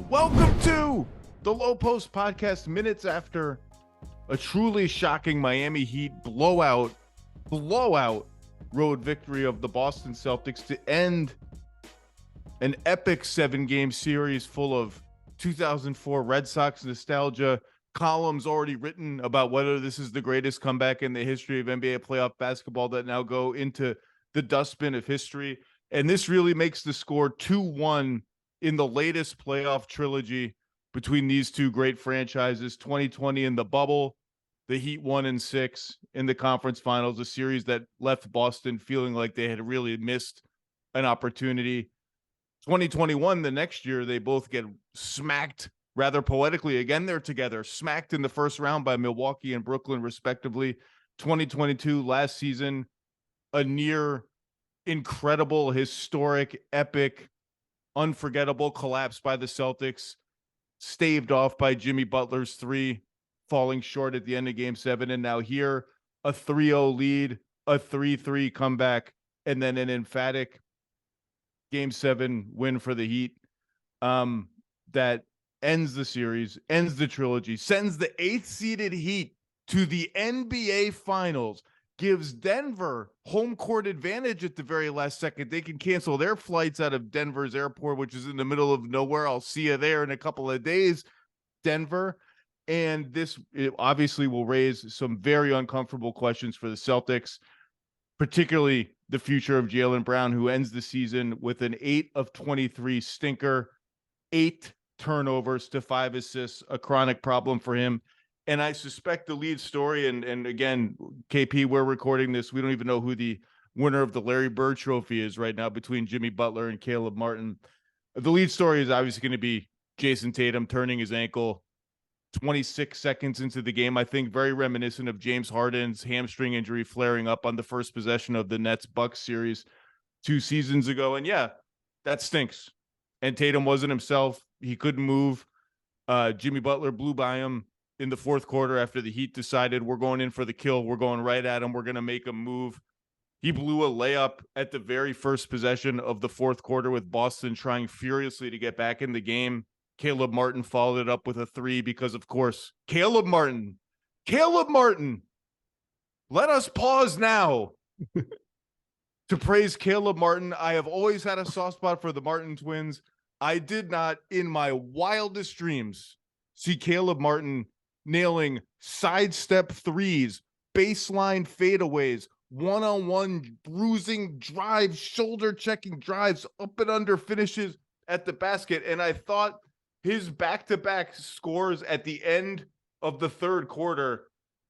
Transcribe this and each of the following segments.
Welcome to the Lowe Post podcast, minutes after a truly shocking Miami Heat blowout road victory of the Boston Celtics to end an epic 7-game series full of 2004 Red Sox nostalgia, columns already written about whether this is the greatest comeback in the history of NBA playoff basketball that now go into the dustbin of history. And this really makes the score 2-1 in the latest playoff trilogy between these two great franchises. 2020 in the bubble, the Heat 1-6 in the conference finals, a series that left Boston feeling like they had really missed an opportunity. 2021, the next year, they both get smacked, rather poetically. Again, they're together, smacked in the first round by Milwaukee and Brooklyn, respectively. 2022, last season, a near incredible, historic, epic, unforgettable collapse by the Celtics, staved off by Jimmy Butler's three, falling short at the end of Game 7. And now here, a 3-0 lead, a 3-3 comeback, and then an emphatic Game 7 win for the Heat that ends the series, ends the trilogy, sends the 8th-seeded Heat to the NBA Finals, gives Denver home court advantage at the very last second. They can cancel their flights out of Denver's airport, which is in the middle of nowhere. I'll see you there in a couple of days, Denver. And this obviously will raise some very uncomfortable questions for the Celtics, particularly the future of Jaylen Brown, who ends the season with an 8 of 23 stinker, 8 turnovers to 5 assists, a chronic problem for him. And I suspect the lead story, and again, KP, we're recording this. We don't even know who the winner of the Larry Bird Trophy is right now between Jimmy Butler and Caleb Martin. The lead story is obviously going to be Jason Tatum turning his ankle 26 seconds into the game. I think very reminiscent of James Harden's hamstring injury flaring up on the first possession of the Nets-Bucks series 2 seasons ago. And yeah, that stinks. And Tatum wasn't himself. He couldn't move. Jimmy Butler blew by him in the fourth quarter after the Heat decided we're going in for the kill. We're going right at him. We're going to make him move. He blew a layup at the very first possession of the fourth quarter with Boston trying furiously to get back in the game. Caleb Martin followed it up with a 3 because, of course, Caleb Martin, let us pause now to praise Caleb Martin. I have always had a soft spot for the Martin twins. I did not, in my wildest dreams, see Caleb Martin nailing sidestep threes, baseline fadeaways, one-on-one bruising drives, shoulder checking drives, up and under finishes at the basket. And I thought his back-to-back scores at the end of the third quarter,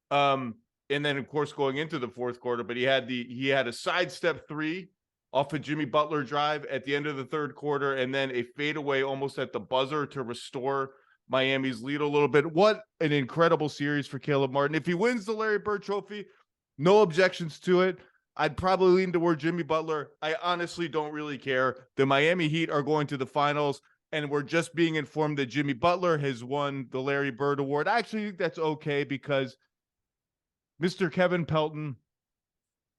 and then of course going into the fourth quarter, but he had a sidestep 3 off a Jimmy Butler drive at the end of the third quarter, and then a fadeaway almost at the buzzer to restore Miami's lead a little bit. What an incredible series for Caleb Martin. If he wins the Larry Bird Trophy, no objections to it. I'd probably lean toward Jimmy Butler. I honestly don't really care. The Miami Heat are going to the finals, and we're just being informed that Jimmy Butler has won the Larry Bird Award. I actually think that's okay because Mr. Kevin Pelton,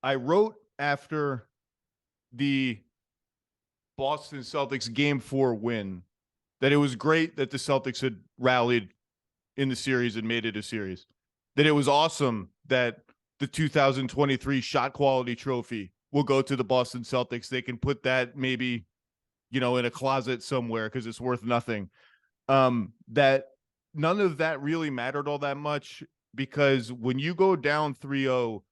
I wrote after the Boston Celtics Game 4 win that it was great that the Celtics had rallied in the series and made it a series. That it was awesome that the 2023 shot quality trophy will go to the Boston Celtics. They can put that maybe, in a closet somewhere because it's worth nothing. That none of that really mattered all that much because when you go down 3-0,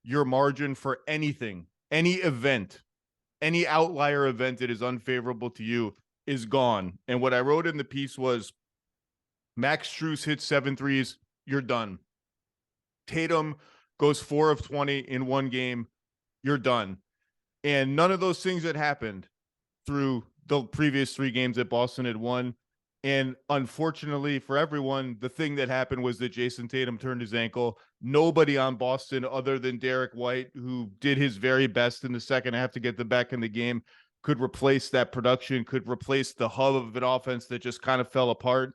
your margin for anything, any event, any outlier event that is unfavorable to you is gone. And what I wrote in the piece was Max Strus hits 7 threes, you're done. Tatum goes 4 of 20 in one game, you're done. And none of those things had happened through the previous 3 games that Boston had won. And unfortunately for everyone, the thing that happened was that Jason Tatum turned his ankle. Nobody on Boston other than Derek White, who did his very best in the second half to get them back in the game, could replace that production, could replace the hub of an offense that just kind of fell apart.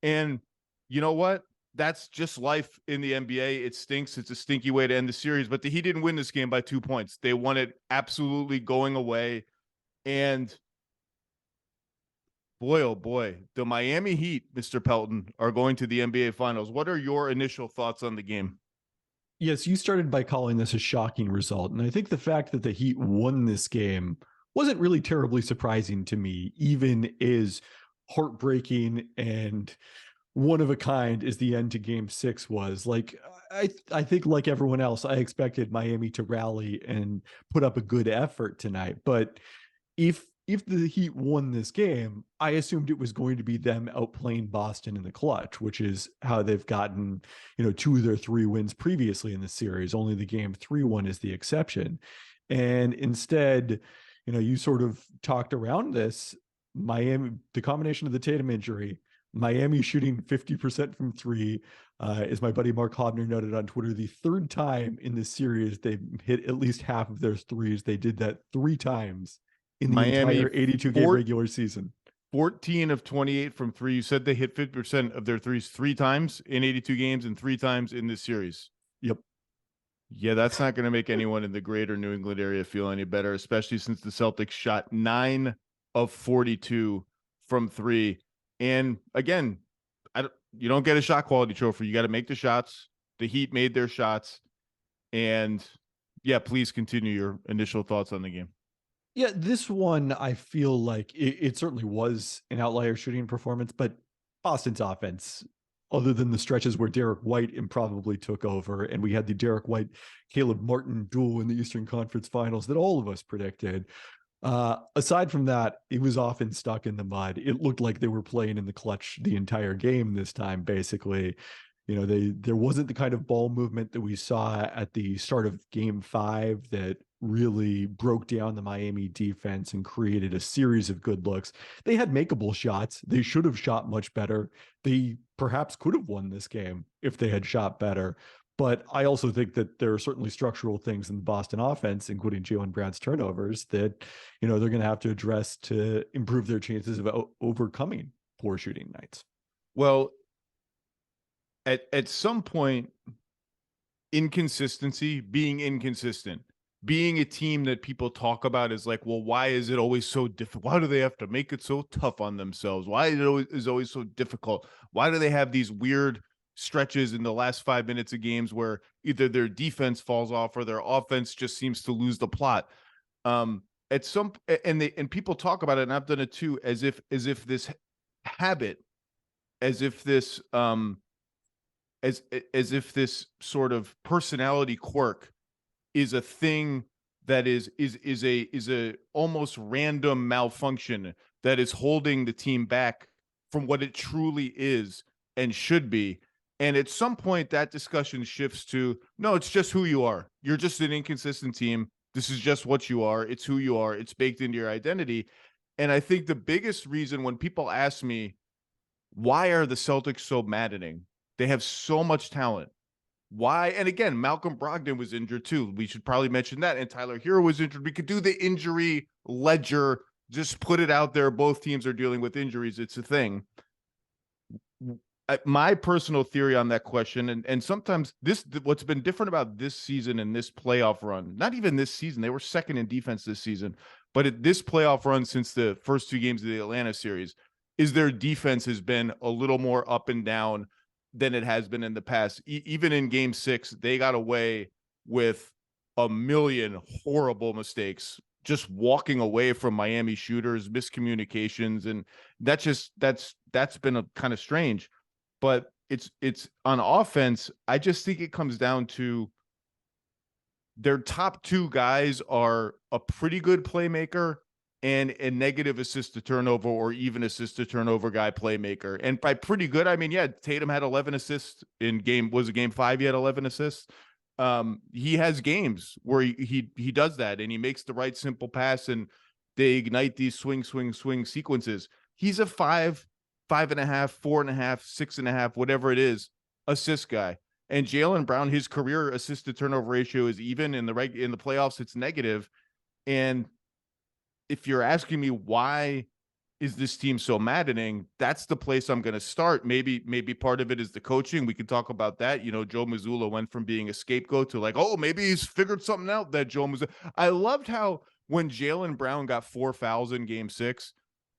And you know what? That's just life in the NBA. It stinks. It's a stinky way to end the series, but he didn't win this game by 2 points. They won it absolutely going away. And Boy, oh boy, the Miami Heat, Mr. Pelton, are going to the NBA Finals. What are your initial thoughts on the game? Yes, you started by calling this a shocking result. And I think the fact that the Heat won this game wasn't really terribly surprising to me, even as heartbreaking and one of a kind as the end to game six was. Like, I think like everyone else, I expected Miami to rally and put up a good effort tonight. But if the Heat won this game, I assumed it was going to be them outplaying Boston in the clutch, which is how they've gotten, two of their three wins previously in the series. Only the game 3-1 is the exception. And instead, you sort of talked around this. Miami, the combination of the Tatum injury, Miami shooting 50% from three, as my buddy Mark Hobner noted on Twitter, the third time in this series they hit at least half of their threes. They did that three times in the Miami, entire 82 game regular season. 14 of 28 from three. You said they hit 50% of their threes three times in 82 games and three times in this series. Yep. Yeah, that's not going to make anyone in the greater New England area feel any better, especially since the Celtics shot 9 of 42 from three. And again, you don't get a shot quality trophy. You got to make the shots. The Heat made their shots. And yeah, please continue your initial thoughts on the game. Yeah, this one, I feel like it certainly was an outlier shooting performance, but Boston's offense, other than the stretches where Derek White improbably took over, and we had the Derek White Caleb Martin duel in the Eastern Conference Finals that all of us predicted. Aside from that, it was often stuck in the mud. It looked like they were playing in the clutch the entire game this time, basically. There wasn't the kind of ball movement that we saw at the start of game 5 that really broke down the Miami defense and created a series of good looks. They had makeable shots. They should have shot much better. They perhaps could have won this game if they had shot better. But I also think that there are certainly structural things in the Boston offense, including Jaylen Brown's turnovers, that they're going to have to address to improve their chances of overcoming poor shooting nights. Well, at some point, inconsistency, being inconsistent, being a team that people talk about is like, well, why is it always so difficult? Why do they have to make it so tough on themselves? Why is it always so difficult? Why do they have these weird stretches in the last 5 minutes of games where either their defense falls off or their offense just seems to lose the plot? At some and people talk about it, and I've done it too, as if this habit, as if this as if this sort of personality quirk is a thing that is a almost random malfunction that is holding the team back from what it truly is and should be. And at some point that discussion shifts to, no, it's just who you are. You're just an inconsistent team. This is just what you are. It's who you are. It's baked into your identity. And I think the biggest reason when people ask me, why are the Celtics so maddening? They have so much talent. Why? And again, Malcolm Brogdon was injured too. We should probably mention that. And Tyler Hero was injured. We could do the injury ledger, just put it out there. Both teams are dealing with injuries. It's a thing. My personal theory on that question, and sometimes what's been different about this season and this playoff run, not even this season, they were second in defense this season, but this playoff run since the first 2 games of the Atlanta series, is their defense has been a little more up and down than it has been in the past. Even in game 6, they got away with a million horrible mistakes, just walking away from Miami shooters, miscommunications. And that's been a kind of strange, but it's on offense. I just think it comes down to their top 2 guys are a pretty good playmaker and a negative assist to turnover or even assist to turnover guy playmaker. And by pretty good, I mean, yeah, Tatum had 11 assists in game 5. He had 11 assists. He has games where he does that and he makes the right simple pass and they ignite these swing sequences. He's a 5.5, 4.5, 6.5, whatever it is, assist guy. And Jaylen Brown, his career assist to turnover ratio is even. In the playoffs, it's negative. And if you're asking me why is this team so maddening, that's the place I'm going to start. Maybe part of it is the coaching. We can talk about that. Joe Mazzulla went from being a scapegoat to like, oh, maybe he's figured something out. That Joe Mazzulla. I loved how when Jaylen Brown got 4 fouls in game 6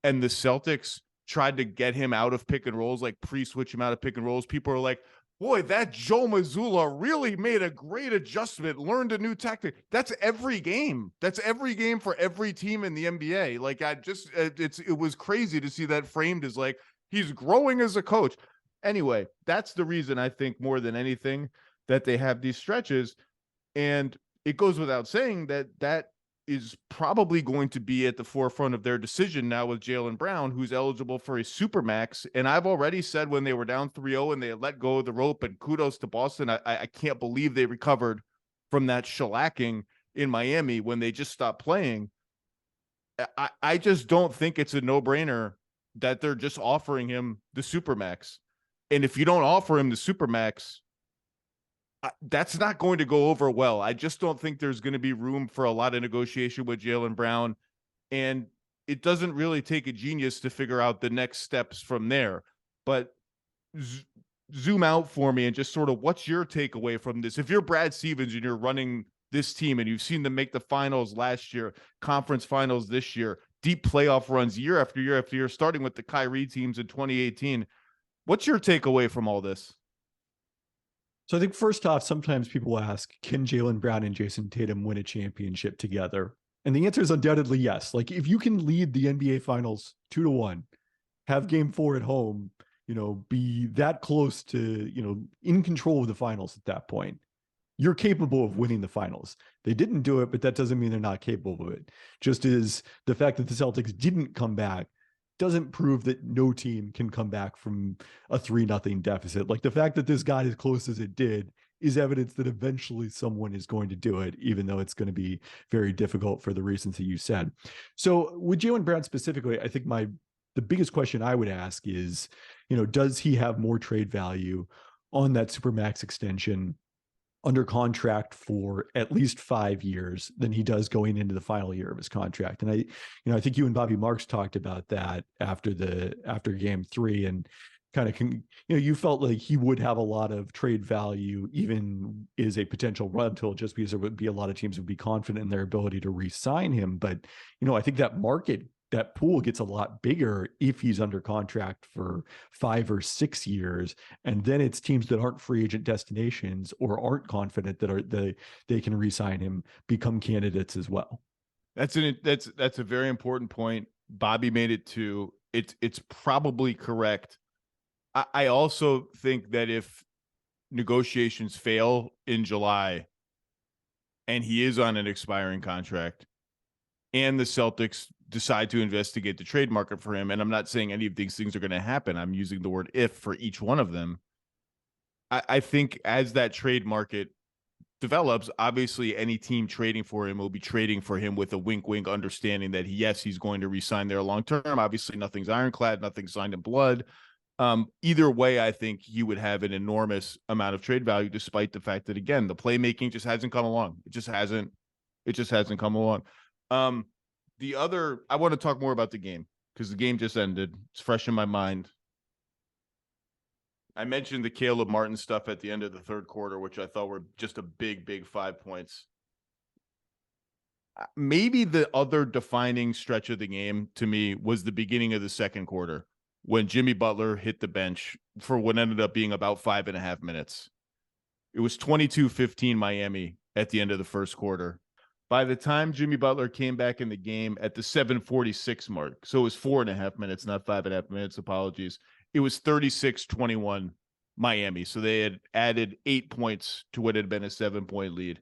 and the Celtics tried to get him out of pick and rolls, like pre-switch him out of pick and rolls, people are like, boy, that Joe Mazzulla really made a great adjustment, learned a new tactic. That's every game. That's every game for every team in the NBA. Like, it was crazy to see that framed as like, he's growing as a coach. Anyway, that's the reason I think more than anything that they have these stretches. And it goes without saying that is probably going to be at the forefront of their decision now with Jaylen Brown, who's eligible for a supermax. And I've already said when they were down 3-0 and they let go of the rope, and kudos to Boston. I can't believe they recovered from that shellacking in Miami when they just stopped playing. I just don't think it's a no-brainer that they're just offering him the supermax. And if you don't offer him the supermax, that's not going to go over well. I just don't think there's going to be room for a lot of negotiation with Jaylen Brown. And it doesn't really take a genius to figure out the next steps from there. But zoom out for me and just sort of, what's your takeaway from this? If you're Brad Stevens and you're running this team and you've seen them make the finals last year, conference finals this year, deep playoff runs year after year after year, starting with the Kyrie teams in 2018, what's your takeaway from all this? So I think first off, sometimes people ask, can Jaylen Brown and Jason Tatum win a championship together? And the answer is undoubtedly yes. Like, if you can lead the NBA Finals 2-1, have game 4 at home, be that close to, in control of the finals at that point, you're capable of winning the finals. They didn't do it, but that doesn't mean they're not capable of it. Just as the fact that the Celtics didn't come back doesn't prove that no team can come back from a 3-0 deficit. Like, the fact that this got as close as it did is evidence that eventually someone is going to do it, even though it's going to be very difficult for the reasons that you said. So with Jaylen Brown specifically, I think the biggest question I would ask is, does he have more trade value on that Supermax extension under contract for at least 5 years than he does going into the final year of his contract? And I think you and Bobby Marks talked about that after game 3, and kind of, you felt like he would have a lot of trade value, even as a potential rental, just because there would be a lot of teams that would be confident in their ability to re-sign him. But, I think that pool gets a lot bigger if he's under contract for 5 or 6 years. And then it's teams that aren't free agent destinations or aren't confident that they can re-sign him become candidates as well. That's a very important point. Bobby made it too. It's probably correct. I also think that if negotiations fail in July and he is on an expiring contract and the Celtics decide to investigate the trade market for him, and I'm not saying any of these things are going to happen, I'm using the word if for each one of them, I think as that trade market develops, obviously any team trading for him will be trading for him with a wink understanding that yes, he's going to re-sign there long term. Obviously nothing's ironclad, nothing's signed in blood. Either way, I think he would have an enormous amount of trade value, despite the fact that, again, the playmaking just hasn't come along. It just hasn't come along. I want to talk more about the game because the game just ended. It's fresh in my mind. I mentioned the Caleb Martin stuff at the end of the third quarter, which I thought were just a big 5 points. Maybe the other defining stretch of the game to me was the beginning of the second quarter when Jimmy Butler hit the bench for what ended up being about 5.5 minutes. It was 22-15 Miami at the end of the first quarter. By the time Jimmy Butler came back in the game at the 7:46 mark, so it was 4.5 minutes, not 5.5 minutes, apologies, it was 36-21 Miami. So they had added 8 points to what had been a 7-point lead.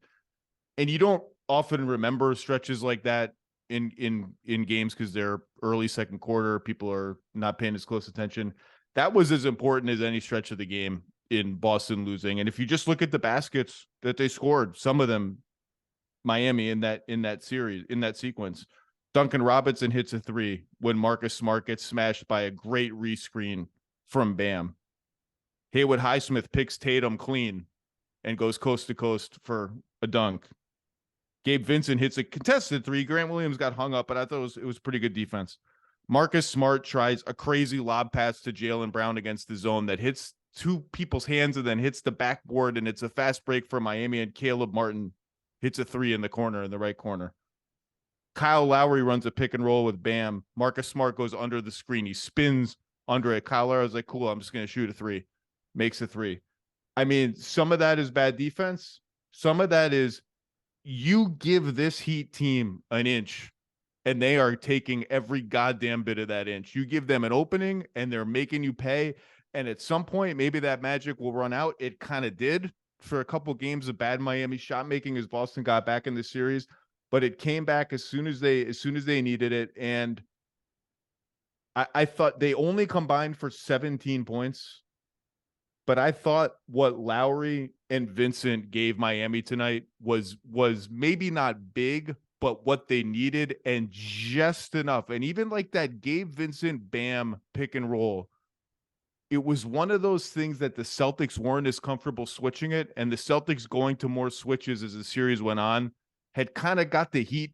And you don't often remember stretches like that in games because they're early second quarter. People are not paying as close attention. That was as important as any stretch of the game in Boston losing. And if you just look at the baskets that they scored, some of them Miami in that series, in that sequence, Duncan Robinson hits a 3 when Marcus Smart gets smashed by a great rescreen from Bam. Haywood Highsmith picks Tatum clean and goes coast to coast for a dunk. Gabe Vincent hits a contested 3. Grant Williams got hung up, but I thought it was pretty good defense. Marcus Smart tries a crazy lob pass to Jaylen Brown against the zone that hits 2 people's hands and then hits the backboard, and it's a fast break for Miami, and Caleb Martin hits a 3 in the corner, in the right corner. Kyle Lowry runs a pick and roll with Bam. Marcus Smart goes under the screen. He spins under it. Kyle Lowry was like, cool, I'm just going to shoot a three. Makes a three. I mean, some of that is bad defense. Some of that is you give this Heat team an inch and they are taking every goddamn bit of that inch. You give them an opening and they're making you pay. And at some point, maybe that magic will run out. It kind of did for a couple games of bad Miami shot making as Boston got back in the series, but it came back as soon as they needed it. And I thought they only combined for 17 points, but I thought what Lowry and Vincent gave Miami tonight was maybe not big, but what they needed and just enough. And even like that Gabe Vincent Bam pick and roll, it was one of those things that the Celtics weren't as comfortable switching it, and the Celtics going to more switches as the series went on had kind of got the Heat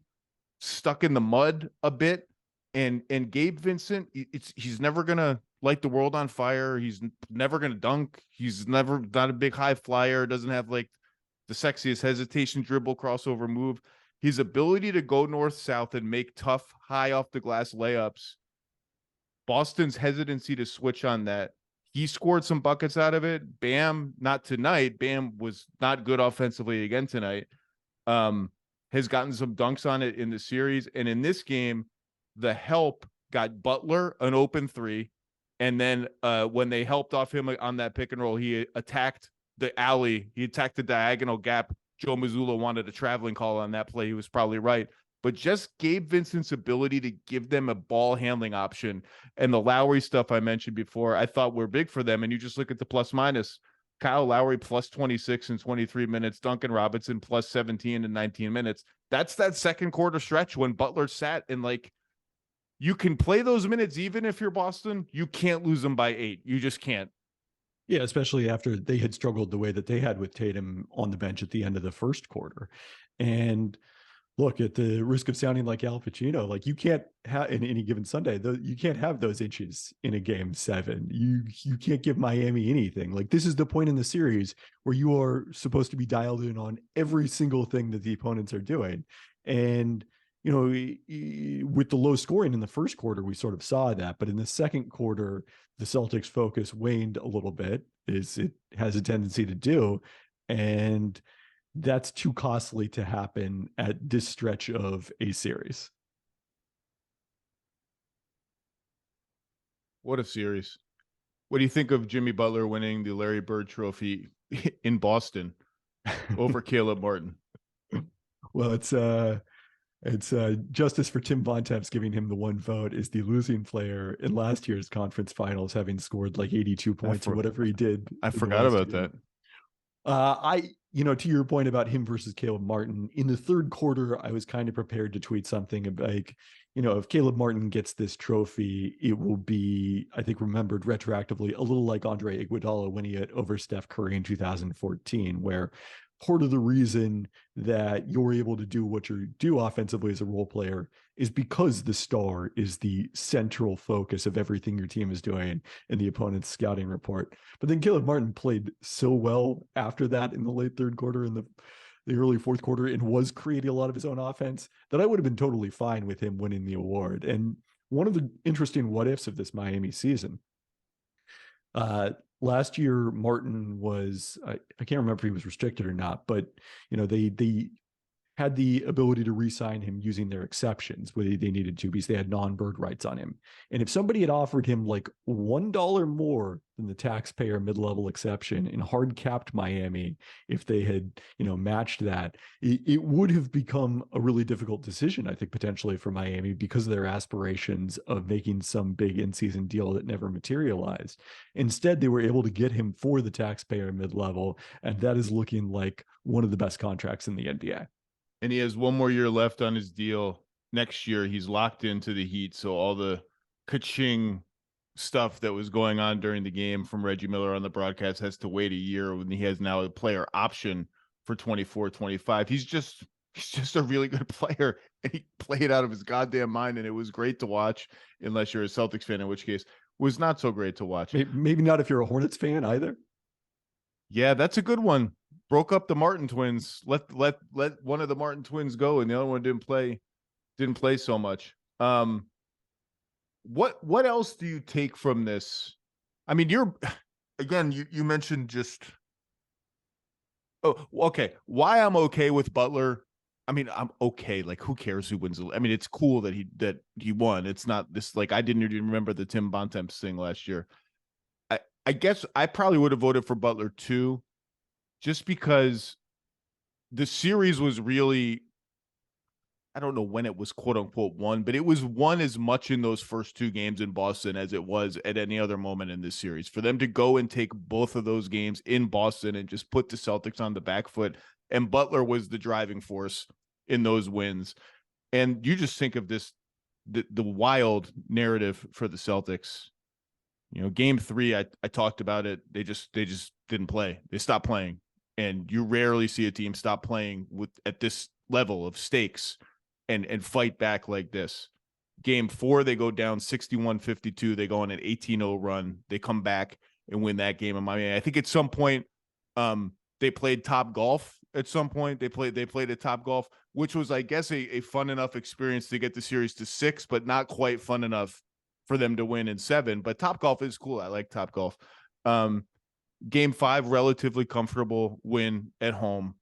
stuck in the mud a bit. And Gabe Vincent, he's never gonna light the world on fire. He's never gonna dunk. He's never not a big high flyer. Doesn't have like the sexiest hesitation dribble crossover move. His ability to go north south and make tough high off the glass layups. Boston's hesitancy to switch on that. He scored some buckets out of it. Bam, not tonight. Bam was not good offensively again tonight. Has gotten some dunks on it in the series. And in this game, the help got Butler an open three. And then when they helped off him on that pick and roll, he attacked the alley. He attacked the diagonal gap. Joe Mazzulla wanted a traveling call on that play. He was probably right. But just Gabe Vincent's ability to give them a ball handling option and the Lowry stuff I mentioned before, I thought were big for them. And you just look at the plus minus. Kyle Lowry plus 26 in 23 minutes. Duncan Robinson plus 17 in 19 minutes. That's that second quarter stretch when Butler sat and like, you can play those minutes even if you're Boston. You can't lose them by 8. You just can't. Yeah, especially after they had struggled the way that they had with Tatum on the bench at the end of the first quarter. And look, at the risk of sounding like Al Pacino, like you can't have in any given Sunday, you can't have those inches in a game 7. You can't give Miami anything. Like this is the point in the series where you are supposed to be dialed in on every single thing that the opponents are doing. And you know, with the low scoring in the first quarter, we sort of saw that. But in the second quarter, the Celtics' focus waned a little bit, as it has a tendency to do. And that's too costly to happen at this stretch of a series. What a series. What do you think of Jimmy Butler winning the Larry Bird Trophy in Boston over Caleb Martin? Well, it's justice for Tim Bontemps giving him the one vote is the losing player in last year's conference finals, having scored like 82 points or whatever he did. I forgot about that. To your point about him versus Caleb Martin, in the third quarter, I was kind of prepared to tweet something like, if Caleb Martin gets this trophy, it will be, I think, remembered retroactively, a little like Andre Iguodala winning it over Steph Curry in 2014, where part of the reason that you're able to do what you do offensively as a role player is because the star is the central focus of everything your team is doing in the opponent's scouting report. But then Caleb Martin played so well after that in the late third quarter and the early fourth quarter and was creating a lot of his own offense that I would have been totally fine with him winning the award. And one of the interesting what ifs of this Miami season, last year, Martin was, I can't remember if he was restricted or not, but, they had the ability to re-sign him using their exceptions where they needed to because they had non-bird rights on him. And if somebody had offered him like $1 more than the taxpayer mid-level exception and hard capped Miami, if they had, matched that, it would have become a really difficult decision, I think, potentially for Miami because of their aspirations of making some big in-season deal that never materialized. Instead, they were able to get him for the taxpayer mid-level, and that is looking like one of the best contracts in the NBA. And he has one more year left on his deal. Next year, he's locked into the Heat. So all the ka-ching stuff that was going on during the game from Reggie Miller on the broadcast has to wait a year when he has now a player option for 24-25. He's just a really good player. And he played out of his goddamn mind. And it was great to watch, unless you're a Celtics fan, in which case was not so great to watch. Maybe not if you're a Hornets fan either. Yeah, that's a good one. Broke up the Martin twins. Let one of the Martin twins go, and the other one didn't play Didn't play so much. What else do you take from this? I mean, you mentioned just okay. Why I'm okay with Butler. I mean, I'm okay. Like, who cares who wins? I mean, it's cool that he won. It's not this like I didn't even remember the Tim Bontemps thing last year. I guess I probably would have voted for Butler too, just because the series was really, I don't know when it was quote unquote won, but it was won as much in those first two games in Boston as it was at any other moment in this series. For them to go and take both of those games in Boston and just put the Celtics on the back foot, and Butler was the driving force in those wins. And you just think of the wild narrative for the Celtics. Game 3, I talked about it. They just didn't play. They stopped playing. And you rarely see a team stop playing at this level of stakes and fight back like this. Game 4, they go down 61-52. They go on an 18-0 run. They come back and win that game in Miami. I think at some point, they played Top Golf. At some point, they played at Top Golf, which was, I guess, a fun enough experience to get the series to 6, but not quite fun enough for them to win in 7. But Top Golf is cool. I like Top Golf. Game 5, relatively comfortable win at home.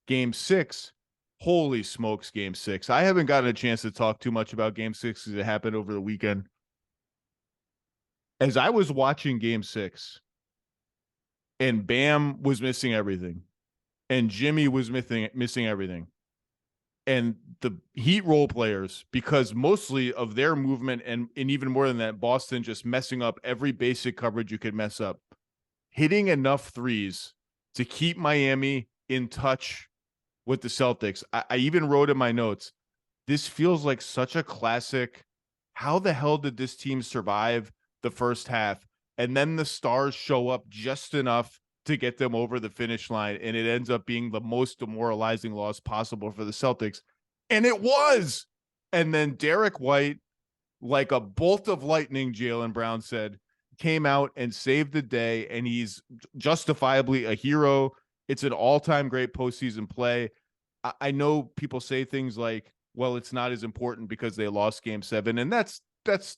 Game 6, holy smokes, Game 6. I haven't gotten a chance to talk too much about Game 6 because it happened over the weekend. As I was watching Game 6, and Bam was missing everything, and Jimmy was missing everything, and the Heat role players, because mostly of their movement and even more than that, Boston just messing up every basic coverage you could mess up, hitting enough threes to keep Miami in touch with the Celtics. I even wrote in my notes, this feels like such a classic. How the hell did this team survive the first half? And then the stars show up just enough to get them over the finish line, and it ends up being the most demoralizing loss possible for the Celtics. And it was. And then Derek White, like a bolt of lightning, Jaylen Brown said, came out and saved the day, and he's justifiably a hero. It's an all-time great postseason play. I know people say things like, well, it's not as important because they lost Game 7, and that's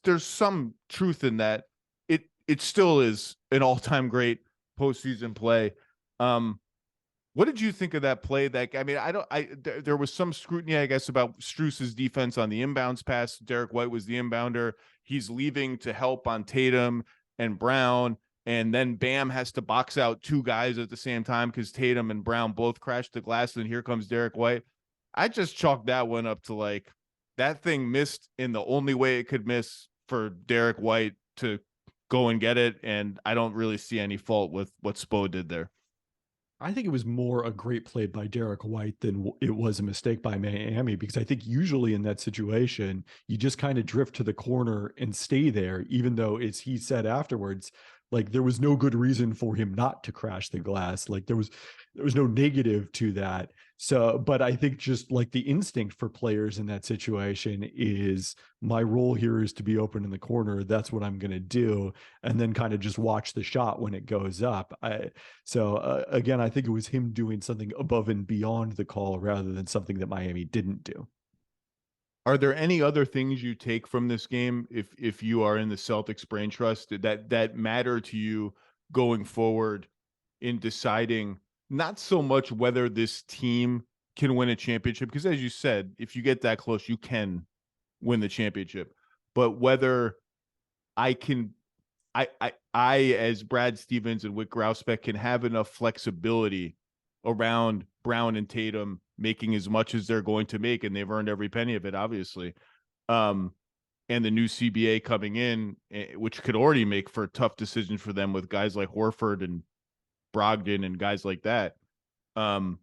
there's some truth in that. It still is an all-time great postseason play. What did you think of that play? There was some scrutiny, I guess, about Strus's defense on the inbounds pass. Derek White was the inbounder. He's leaving to help on Tatum and Brown, and then Bam has to box out two guys at the same time because Tatum and Brown both crashed the glass, and here comes Derek White. I just chalked that one up to like that thing missed in the only way it could miss for Derek White to go and get it, and I don't really see any fault with what Spo did there. I think it was more a great play by Derek White than it was a mistake by Miami, because I think usually in that situation, you just kind of drift to the corner and stay there, even though, as he said afterwards, like there was no good reason for him not to crash the glass. Like there was no negative to that. So, but I think just like the instinct for players in that situation is, my role here is to be open in the corner. That's what I'm going to do. And then kind of just watch the shot when it goes up. Again, I think it was him doing something above and beyond the call rather than something that Miami didn't do. Are there any other things you take from this game, if you are in the Celtics brain trust, that matter to you going forward in deciding not so much whether this team can win a championship, because as you said, if you get that close, you can win the championship, but whether I as Brad Stevens and Whit Grousbeck can have enough flexibility around Brown and Tatum making as much as they're going to make, and they've earned every penny of it, obviously. And the new CBA coming in, which could already make for tough decisions for them with guys like Horford and Brogdon and guys like that. Can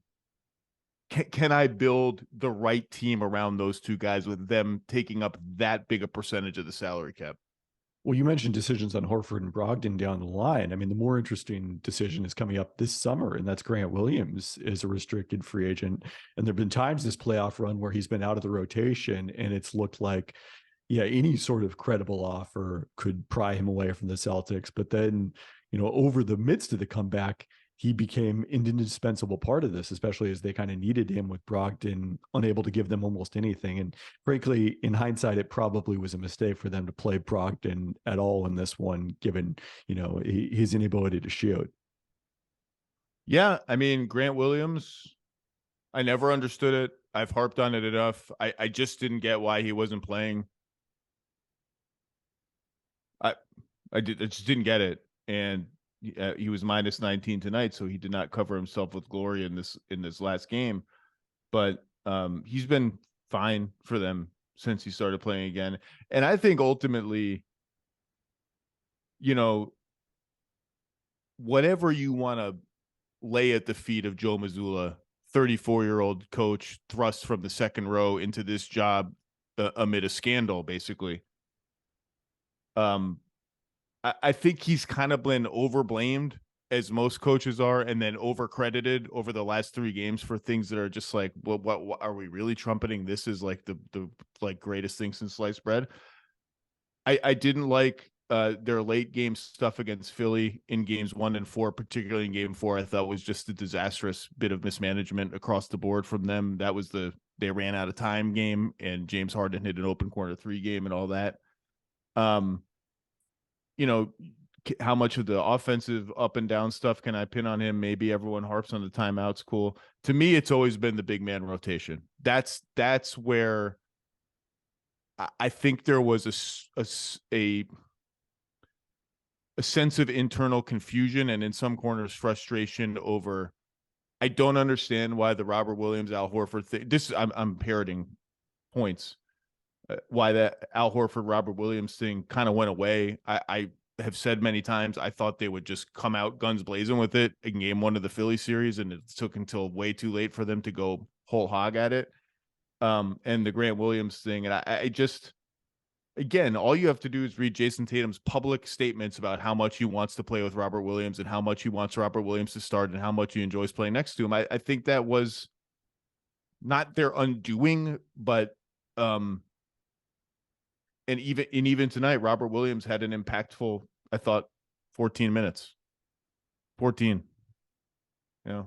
I build the right team around those two guys with them taking up that big a percentage of the salary cap? Well, you mentioned decisions on Horford and Brogdon down the line. I mean, the more interesting decision is coming up this summer, and that's Grant Williams is a restricted free agent. And there have been times this playoff run where he's been out of the rotation, and it's looked like, yeah, any sort of credible offer could pry him away from the Celtics. But then, over the midst of the comeback, he became an indispensable part of this, especially as they kind of needed him with Brogdon unable to give them almost anything. And frankly, in hindsight, it probably was a mistake for them to play Brogdon at all in this one, given, his inability to shoot. Yeah, I mean, Grant Williams, I never understood it. I've harped on it enough. I just didn't get why he wasn't playing. I just didn't get it. And he was minus 19 tonight, so he did not cover himself with glory in this last game. But he's been fine for them since he started playing again. And I think ultimately, whatever you want to lay at the feet of Joe Mazzulla, 34-year-old coach thrust from the second row into this job amid a scandal, basically. I think he's kind of been overblamed, as most coaches are, and then overcredited over the last 3 games for things that are just like, well, what are we really trumpeting? This is like the like greatest thing since sliced bread. I didn't like their late game stuff against Philly in games 1 and 4, particularly in game 4. I thought was just a disastrous bit of mismanagement across the board from them. That was they ran out of time game, and James Harden hit an open corner 3 game and all that. How much of the offensive up and down stuff can I pin on him? Maybe everyone harps on the timeouts. Cool. To me, it's always been the big man rotation. That's where I think there was a sense of internal confusion and in some corners frustration over. I don't understand why the Robert Williams, Al Horford thing. I'm parroting points. Why that Al Horford, Robert Williams thing kind of went away. I have said many times I thought they would just come out guns blazing with it in game 1 of the Philly series, and it took until way too late for them to go whole hog at it. And the Grant Williams thing, and I just, again, all you have to do is read Jason Tatum's public statements about how much he wants to play with Robert Williams and how much he wants Robert Williams to start and how much he enjoys playing next to him. I think that was not their undoing, but and even tonight, Robert Williams had an impactful, I thought, 14 minutes. 14.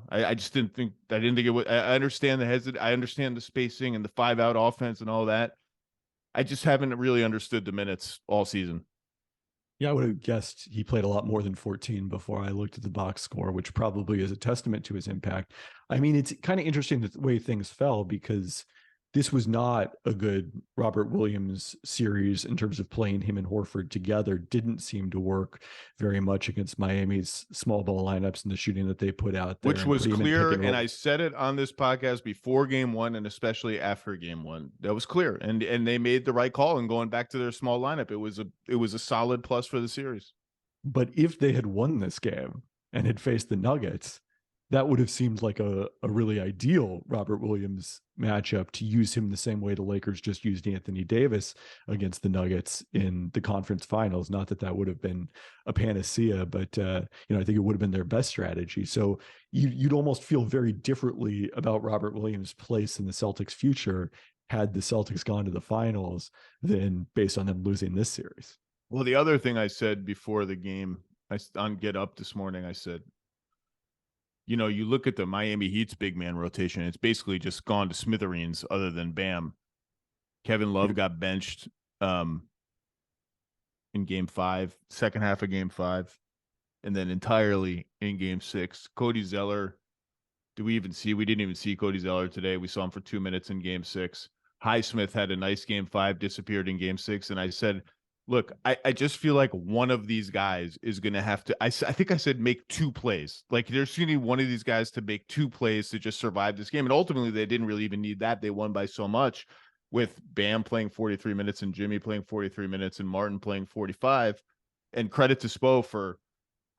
I just didn't think it was. I understand I understand the spacing and the 5-out offense and all that. I just haven't really understood the minutes all season. Yeah, I would have guessed he played a lot more than 14 before I looked at the box score, which probably is a testament to his impact. I mean, it's kind of interesting the way things fell, because this was not a good Robert Williams series in terms of playing him and Horford together. Didn't seem to work very much against Miami's small ball lineups and the shooting that they put out there. Which was clear, and I said it on this podcast before game 1 and especially after game 1. That was clear, and they made the right call in going back to their small lineup. It was a solid plus for the series. But if they had won this game and had faced the Nuggets, that would have seemed like a really ideal Robert Williams matchup, to use him the same way the Lakers just used Anthony Davis against the Nuggets in the conference finals. Not that would have been a panacea, but I think it would have been their best strategy. So you'd almost feel very differently about Robert Williams' place in the Celtics' future had the Celtics gone to the finals than based on them losing this series. Well, the other thing I said before the game, on Get Up this morning, I said, you look at the Miami Heat's big man rotation, it's basically just gone to smithereens other than Bam. Kevin Love got benched in game 5, second half of game 5, and then entirely in game 6. Cody Zeller, we didn't even see Cody Zeller today. We saw him for 2 minutes in game 6. Highsmith had a nice game 5, disappeared in game 6. And I said, look, I just feel like one of these guys is going to have to, I think I said make 2 plays. Like there's going to be one of these guys to make 2 plays to just survive this game. And ultimately they didn't really even need that. They won by so much, with Bam playing 43 minutes and Jimmy playing 43 minutes and Martin playing 45. And credit to Spo for,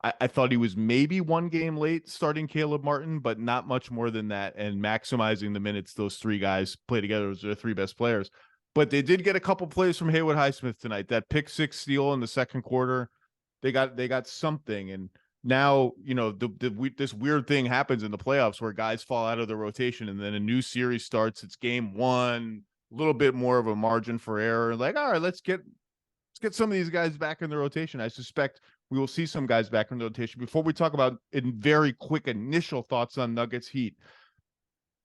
I thought he was maybe 1 game late starting Caleb Martin, but not much more than that, and maximizing the minutes those 3 guys play together as their 3 best players. But they did get a couple plays from Haywood Highsmith tonight. That pick 6 steal in the second quarter, they got something. And now, this weird thing happens in the playoffs where guys fall out of the rotation, and then a new series starts. It's game 1, a little bit more of a margin for error. Like, all right, let's get some of these guys back in the rotation. I suspect We will see some guys back in the rotation. Before we talk about in very quick initial thoughts on Nuggets Heat,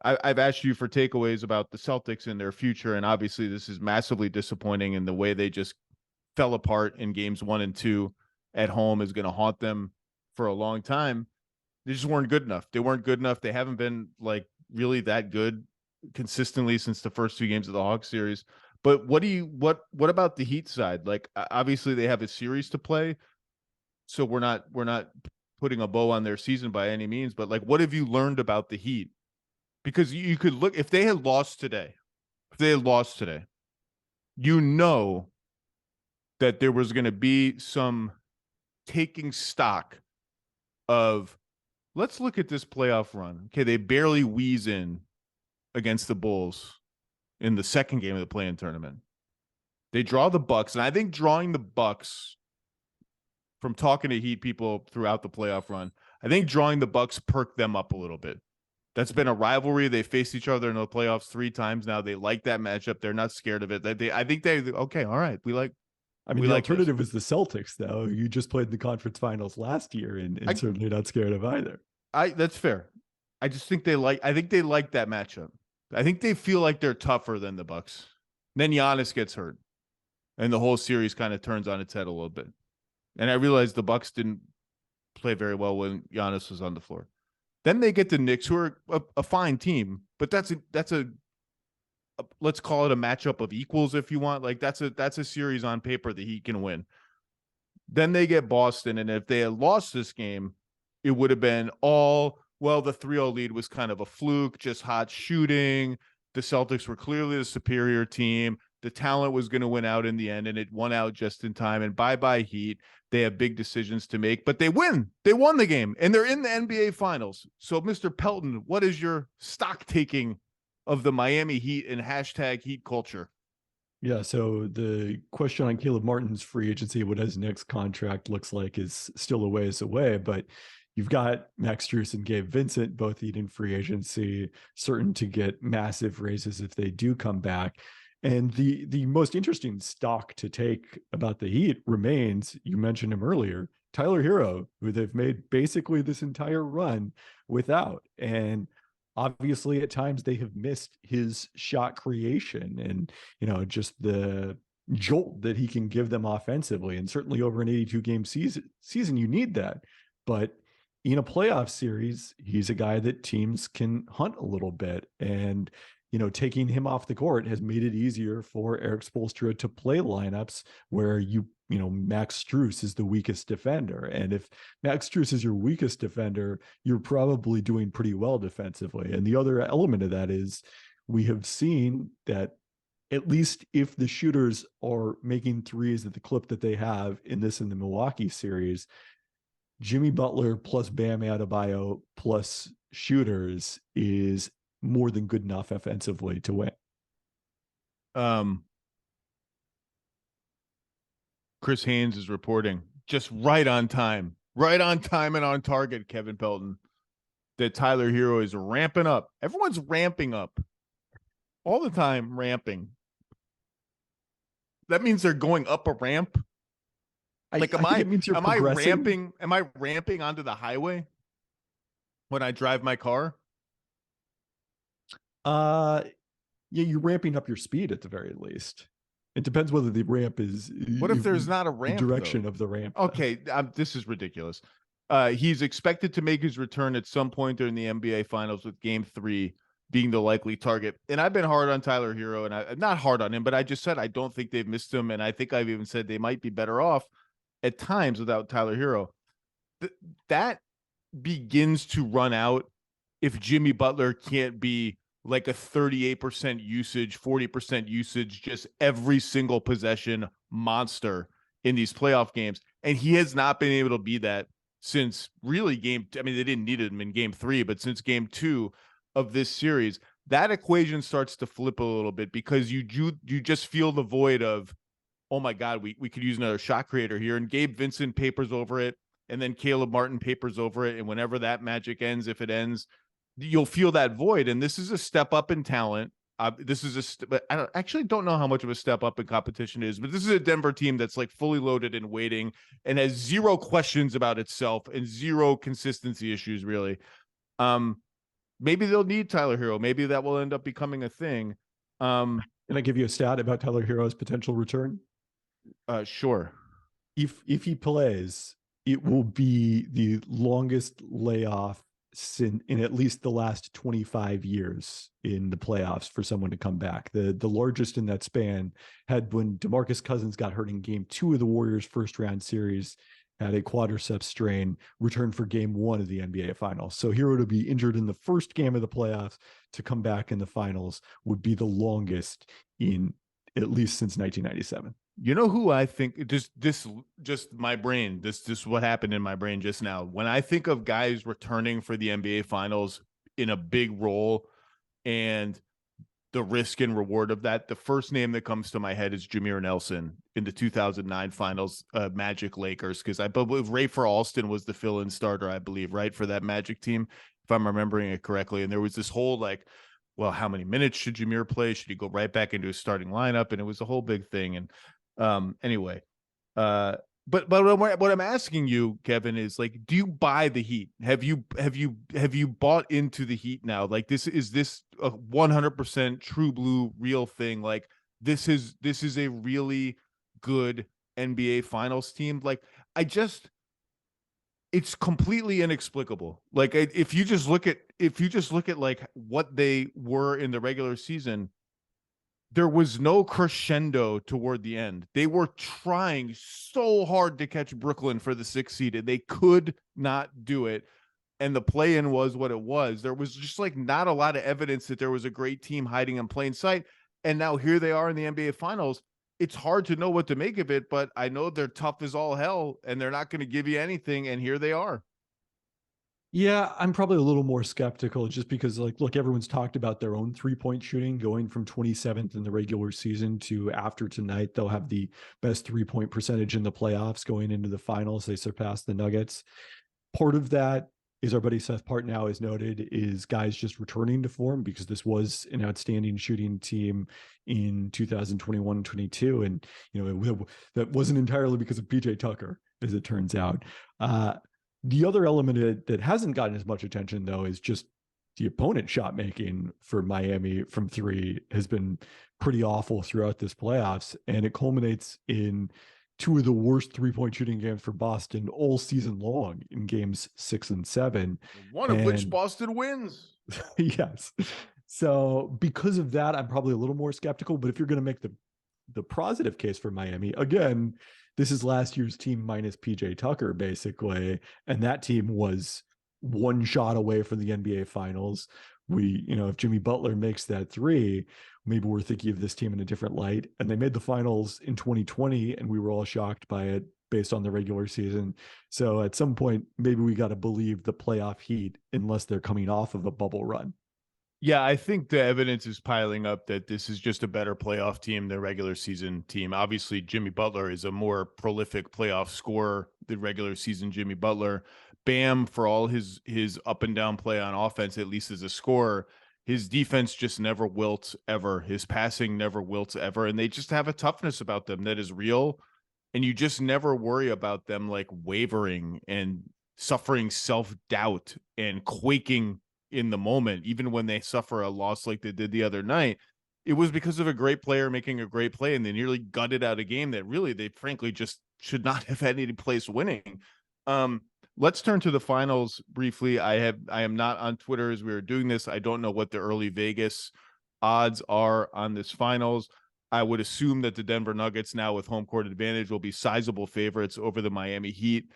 I've asked you for takeaways about the Celtics and their future, and obviously this is massively disappointing, and the way they just fell apart in games 1 and 2 at home is going to haunt them for a long time. They just weren't good enough. They weren't good enough. They haven't been like really that good consistently since the first 2 games of the Hawks series. But what about the Heat side? Like, obviously they have a series to play, so we're not putting a bow on their season by any means, but like, what have you learned about the Heat? Because you could look, if they had lost today, you know that there was going to be some taking stock of, let's look at this playoff run. Okay, they barely wheeze in against the Bulls in the second game of the play-in tournament. They draw the Bucks, and I think drawing the Bucks, from talking to Heat people throughout the playoff run, I think drawing the Bucks perked them up a little bit. That's been a rivalry. They faced each other in the playoffs 3 times now. They like that matchup. They're not scared of it. I think okay, all right. The alternative is the Celtics, though. You just played the conference finals last year, and certainly not scared of either. That's fair. I just think they like that matchup. I think they feel like they're tougher than the Bucks. Then Giannis gets hurt, and the whole series kind of turns on its head a little bit. And I realized the Bucks didn't play very well when Giannis was on the floor. Then they get the Knicks, who are a fine team, but that's a let's call it a matchup of equals if you want. Like, that's a series on paper that he can win. Then they get Boston, and if they had lost this game, it would have been the 3-0 lead was kind of a fluke, just hot shooting. The Celtics were clearly the superior team. The talent was going to win out in the end, and it won out just in time. And bye-bye Heat. They have big decisions to make, but they win. They won the game, and they're in the NBA Finals. So, Mr. Pelton, what is your stock taking of the Miami Heat and #Heat culture? Yeah, so the question on Caleb Martin's free agency, what his next contract looks like, is still a ways away, but you've got Max Strus and Gabe Vincent, both eating free agency, certain to get massive raises if they do come back. And the most interesting stock to take about the Heat remains, you mentioned him earlier, Tyler Hero, who they've made basically this entire run without. And obviously at times they have missed his shot creation and, just the jolt that he can give them offensively. And certainly over an 82-game season, you need that. But in a playoff series, he's a guy that teams can hunt a little bit. And taking him off the court has made it easier for Eric Spoelstra to play lineups where Max Strus is the weakest defender. And if Max Strus is your weakest defender, you're probably doing pretty well defensively. And the other element of that is we have seen that at least if the shooters are making threes at the clip that they have in the Milwaukee series, Jimmy Butler plus Bam Adebayo plus shooters is more than good enough offensively to win. Chris Haynes is reporting just right on time and on target, Kevin Pelton, that Tyler Hero is ramping up. Everyone's ramping up all the time, ramping. That means they're going up a ramp. Like, am I ramping onto the highway when I drive my car? Yeah, you're ramping up your speed at the very least. It depends whether the ramp is. What if there's not a ramp? The direction of the ramp. Okay, this is ridiculous. He's expected to make his return at some point during the NBA Finals, with Game 3 being the likely target. And I've been hard on Tyler Hero, and I'm not hard on him, but I just said I don't think they've missed him, and I think I've even said they might be better off at times without Tyler Hero. That begins to run out if Jimmy Butler can't be like a 38% usage, 40% usage, just every single possession monster in these playoff games. And he has not been able to be that since really they didn't need him in Game 3, but since Game 2 of this series. That equation starts to flip a little bit because you just feel the void of, oh my God, we could use another shot creator here. And Gabe Vincent papers over it, and then Caleb Martin papers over it. And whenever that magic ends, if it ends, you'll feel that void. And this is a step up in talent. this is but I don't know how much of a step up in competition it is, but this is a Denver team that's like fully loaded and waiting and has zero questions about itself and zero consistency issues really. Maybe they'll need Tyler Hero. Maybe that will end up becoming a thing. Can I give you a stat about Tyler Hero's potential return? Sure. If he plays, it will be the longest layoff in at least the last 25 years in the playoffs for someone to come back. The largest in that span had when DeMarcus Cousins got hurt in game 2 of the Warriors first round series, had a quadriceps strain, returned for game 1 of the NBA Finals. So Hero to be injured in the first game of the playoffs to come back in the finals would be the longest in at least since 1997. You know who I think just my brain, this what happened in my brain just now. When I think of guys returning for the NBA Finals in a big role and the risk and reward of that, the first name that comes to my head is Jameer Nelson in the 2009 Finals, Magic Lakers, because I believe Rafer Alston was the fill-in starter, I believe, right, for that Magic team, if I'm remembering it correctly. And there was this whole like, well, how many minutes should Jameer play? Should he go right back into his starting lineup? And it was a whole big thing. And anyway, but what I'm asking you, Kevin, is like, do you buy the Heat? Have you bought into the Heat now? Like, is this a 100% true blue real thing? Like, this is a really good NBA Finals team. Like, it's completely inexplicable. Like, if you just look at like what they were in the regular season, there was no crescendo toward the end. They were trying so hard to catch Brooklyn for the 6th seed, and they could not do it. And the play-in was what it was. There was just like not a lot of evidence that there was a great team hiding in plain sight. And now here they are in the NBA Finals. It's hard to know what to make of it, but I know they're tough as all hell, and they're not going to give you anything. And here they are. Yeah, I'm probably a little more skeptical just because, like, look, everyone's talked about their own 3-point shooting going from 27th in the regular season to after tonight. They'll have the best 3-point percentage in the playoffs going into the finals. They surpassed the Nuggets. Part of that is our buddy Seth Partnow has noted is guys just returning to form because this was an outstanding shooting team in 2021 and 22. And, that wasn't entirely because of PJ Tucker, as it turns out. The other element that hasn't gotten as much attention, though, is just the opponent shot making for Miami from 3 has been pretty awful throughout this playoffs. And it culminates in 2 of the worst 3-point shooting games for Boston all season long in games 6 and 7. One of which Boston wins. Yes. So because of that, I'm probably a little more skeptical. But if you're going to make the positive case for Miami, again, this is last year's team minus PJ Tucker, basically. And that team was 1 shot away from the NBA Finals. If Jimmy Butler makes that 3, maybe we're thinking of this team in a different light. And they made the finals in 2020, and we were all shocked by it based on the regular season. So at some point, maybe we got to believe the playoff Heat, unless they're coming off of a bubble run. Yeah, I think the evidence is piling up that this is just a better playoff team than regular season team. Obviously, Jimmy Butler is a more prolific playoff scorer than regular season Jimmy Butler. Bam, for all his up and down play on offense, at least as a scorer, his defense just never wilts ever. His passing never wilts ever. And they just have a toughness about them that is real. And you just never worry about them like wavering and suffering self-doubt and quaking in the moment, even when they suffer a loss like they did the other night. It was because of a great player making a great play, and they nearly gutted out a game that really they frankly just should not have had any place winning. Let's turn to the finals briefly. I am not on Twitter as we are doing this. I don't know what the early Vegas odds are on this finals. I would assume that the Denver Nuggets, now with home court advantage, will be sizable favorites over the Miami Heat.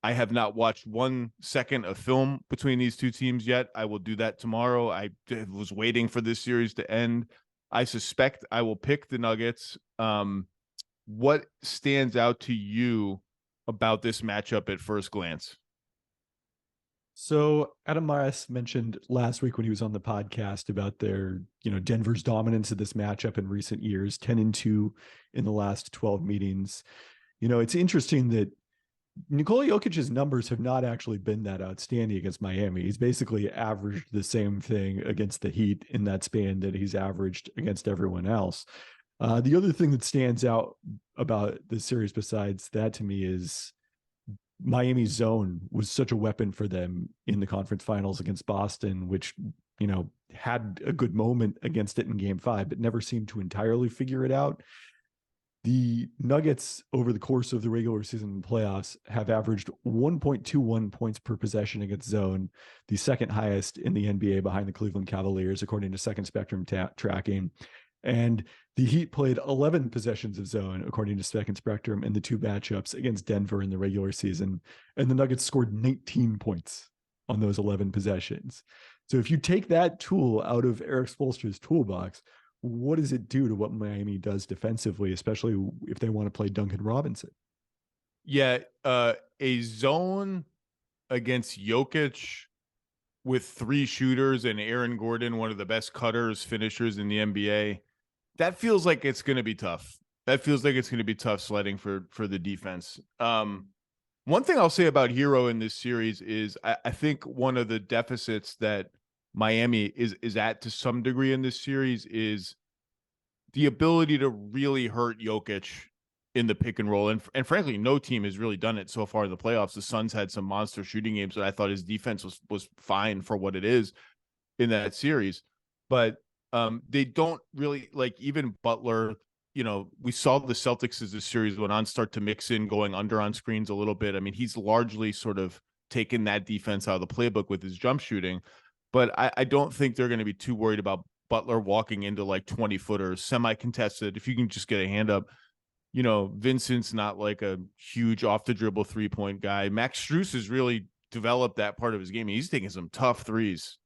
I have not watched 1 second of film between these two teams yet. I will do that tomorrow. I was waiting for this series to end. I suspect I will pick the Nuggets. What stands out to you about this matchup at first glance? So Adam Mares mentioned last week when he was on the podcast about their, Denver's dominance of this matchup in recent years, 10-2 in the last 12 meetings. It's interesting that Nikola Jokic's numbers have not actually been that outstanding against Miami. He's basically averaged the same thing against the Heat in that span that he's averaged against everyone else. The other thing that stands out about this series besides that to me is Miami's zone was such a weapon for them in the conference finals against Boston, which, had a good moment against it in game 5, but never seemed to entirely figure it out. The Nuggets over the course of the regular season and playoffs have averaged 1.21 points per possession against zone, the second highest in the NBA behind the Cleveland Cavaliers, according to Second Spectrum tracking. And the Heat played 11 possessions of zone, according to Second Spectrum, in the 2 matchups against Denver in the regular season. And the Nuggets scored 19 points on those 11 possessions. So if you take that tool out of Eric Spoelstra's toolbox, what does it do to what Miami does defensively, especially if they want to play Duncan Robinson? Yeah, a zone against Jokic with 3 shooters and Aaron Gordon, one of the best cutters, finishers in the NBA. That feels like it's going to be tough. That feels like it's going to be tough sledding for the defense. One thing I'll say about Hero in this series is I think one of the deficits that Miami is at to some degree in this series is the ability to really hurt Jokic in the pick and roll. And frankly, no team has really done it so far in the playoffs. The Suns had some monster shooting games, but I thought his defense was fine for what it is in that series. But they don't really, like, even Butler, we saw the Celtics as the series went on start to mix in going under on screens a little bit. I mean, he's largely sort of taken that defense out of the playbook with his jump shooting. But I don't think they're going to be too worried about Butler walking into like 20-footers, semi-contested. If you can just get a hand up, Vincent's not like a huge off the dribble 3-point guy. Max Strus has really developed that part of his game. He's taking some tough threes,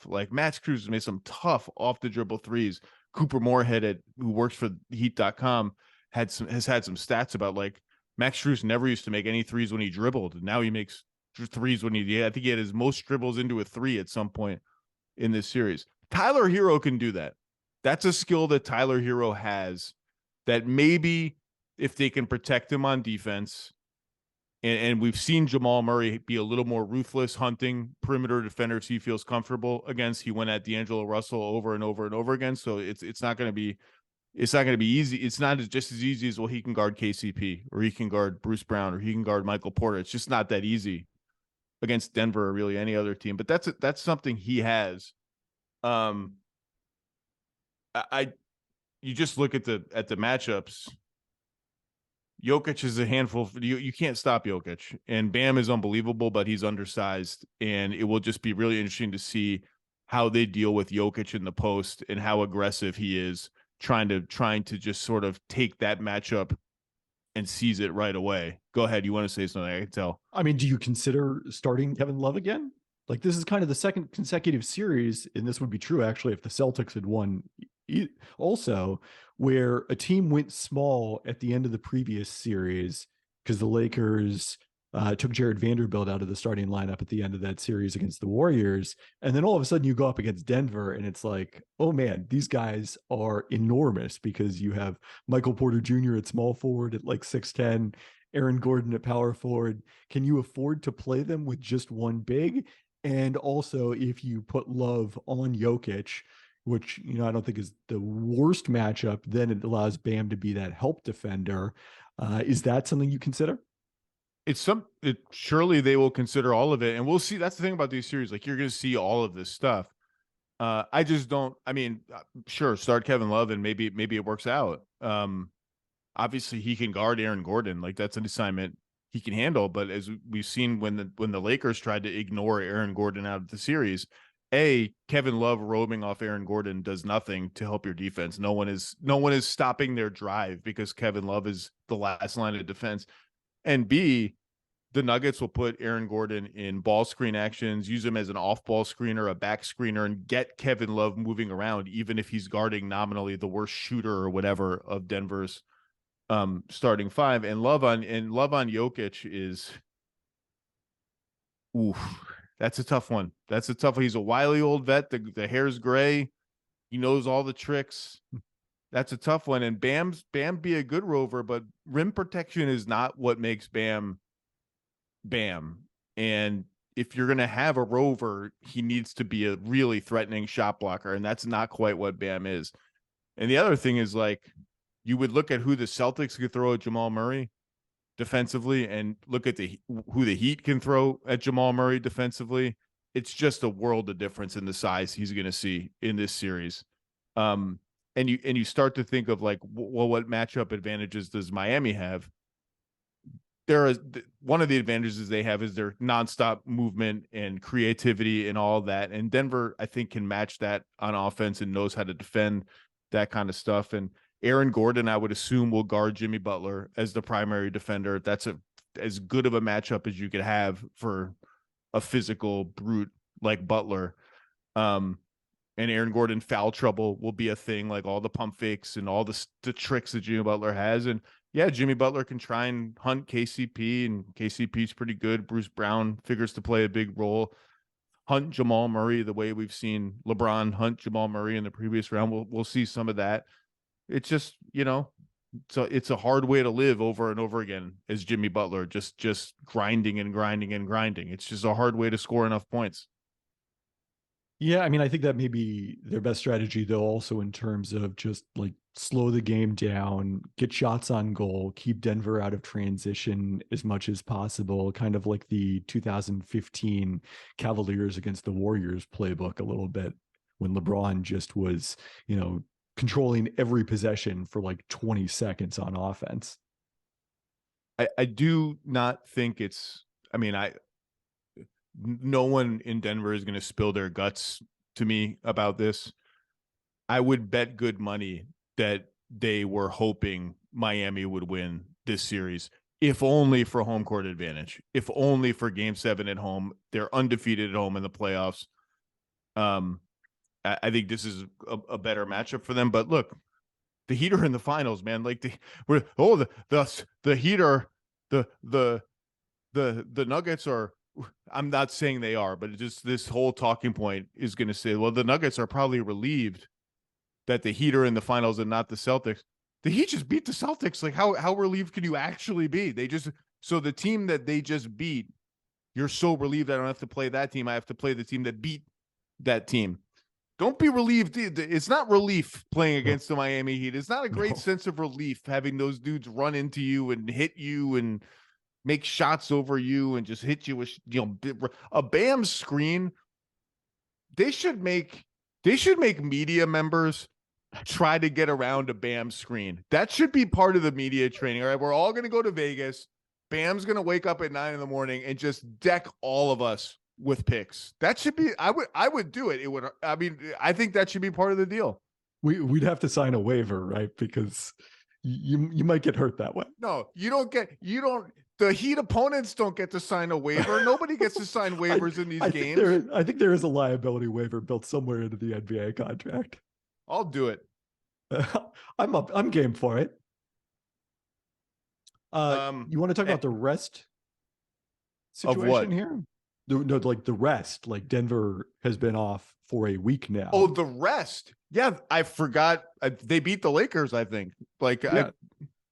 like Max Strus has made some tough off the dribble threes. Cooper Moorhead, who works for Heat.com, has had some stats about like Max Strus never used to make any threes when he dribbled. And now he makes threes when I think he had his most dribbles into a 3 at some point in this series. Tyler Hero can do that. That's a skill that Tyler Hero has that maybe if they can protect him on defense, and we've seen Jamal Murray be a little more ruthless hunting perimeter defenders he feels comfortable against. He went at D'Angelo Russell over and over and over again. So it's not going to be easy. It's not just as easy as, well, he can guard KCP or he can guard Bruce Brown or he can guard Michael Porter. It's just not that easy against Denver or really any other team. But that's something he has. You just look at the matchups. Jokic is a handful. You can't stop Jokic, and Bam is unbelievable, but he's undersized, and it will just be really interesting to see how they deal with Jokic in the post and how aggressive he is trying to just sort of take that matchup and seize it right away. Go ahead. You want to say something? I can tell. I mean, do you consider starting Kevin Love again? Like, this is kind of the second consecutive series, and this would be true actually if the Celtics had won also, where a team went small at the end of the previous series because the Lakers took Jared Vanderbilt out of the starting lineup at the end of that series against the Warriors. And then all of a sudden you go up against Denver and it's like, oh man, these guys are enormous, because you have Michael Porter Jr. at small forward at like 6'10", Aaron Gordon at power forward. Can you afford to play them with just one big? And also, if you put Love on Jokic, which, I don't think is the worst matchup, then it allows Bam to be that help defender. Is that something you consider? Surely they will consider all of it, and we'll see. That's the thing about these series. Like, you're going to see all of this stuff. I just don't. I mean, sure, start Kevin Love, and maybe it works out. Obviously, he can guard Aaron Gordon. Like, that's an assignment he can handle. But as we've seen, when the Lakers tried to ignore Aaron Gordon out of the series, Kevin Love roaming off Aaron Gordon does nothing to help your defense. No one is stopping their drive because Kevin Love is the last line of defense. And B, the Nuggets will put Aaron Gordon in ball screen actions, use him as an off-ball screener, a back screener, and get Kevin Love moving around, even if he's guarding nominally the worst shooter or whatever of Denver's starting 5. And love on Jokic is, oof, that's a tough one. He's a wily old vet. The hair's gray. He knows all the tricks. That's a tough one. And Bam be a good rover, but rim protection is not what makes Bam Bam. And if you're going to have a rover, he needs to be a really threatening shot blocker. And that's not quite what Bam is. And the other thing is, like, you would look at who the Celtics could throw at Jamal Murray defensively and look at who the Heat can throw at Jamal Murray defensively. It's just a world of difference in the size he's going to see in this series. And you start to think of, like, well, what matchup advantages does Miami have? One of the advantages they have is their nonstop movement and creativity and all that. And Denver, I think, can match that on offense and knows how to defend that kind of stuff. And Aaron Gordon, I would assume, will guard Jimmy Butler as the primary defender. That's as good of a matchup as you could have for a physical brute like Butler. And Aaron Gordon foul trouble will be a thing, like all the pump fakes and all the tricks that Jimmy Butler has. And yeah, Jimmy Butler can try and hunt KCP, and KCP's pretty good. Bruce Brown figures to play a big role. Hunt Jamal Murray the way we've seen LeBron hunt Jamal Murray in the previous round. We'll see some of that. It's just, so it's a hard way to live over and over again as Jimmy Butler, just grinding and grinding and grinding. It's just a hard way to score enough points. Yeah, I mean, I think that may be their best strategy, though, also in terms of just like slow the game down, get shots on goal, keep Denver out of transition as much as possible, kind of like the 2015 Cavaliers against the Warriors playbook a little bit, when LeBron just was, controlling every possession for like 20 seconds on offense. I do not think no one in Denver is going to spill their guts to me about this. I would bet good money that they were hoping Miami would win this series, if only for home court advantage, if only for Game 7 at home. They're undefeated at home in the playoffs. I think this is a better matchup for them. But look, the Heat are in the finals, man. Like the Heat are the Nuggets are. I'm not saying they are, but just this whole talking point is going to say, well, the Nuggets are probably relieved that the Heat are in the finals and not the Celtics. The Heat just beat the Celtics. Like, how relieved can you actually be? So the team that they just beat, you're so relieved I don't have to play that team. I have to play the team that beat that team. Don't be relieved. It's not relief playing against the Miami Heat. It's not a great sense of relief having those dudes run into you and hit you and make shots over you and just hit you with, a Bam screen. They should make media members try to get around a Bam screen. That should be part of the media training. All right, we're all going to go to Vegas. Bam's going to wake up at 9 a.m. and just deck all of us with picks. That should be, I would do it. I think that should be part of the deal. We'd have to sign a waiver, right? Because you might get hurt that way. No, the Heat opponents don't get to sign a waiver. Nobody gets to sign waivers in these games. I think there is a liability waiver built somewhere into the NBA contract. I'll do it. I'm game for it. You want to talk about the rest situation here? No, like the rest. Like Denver has been off for a week now. Oh, the rest. Yeah, I forgot. They beat the Lakers, I think.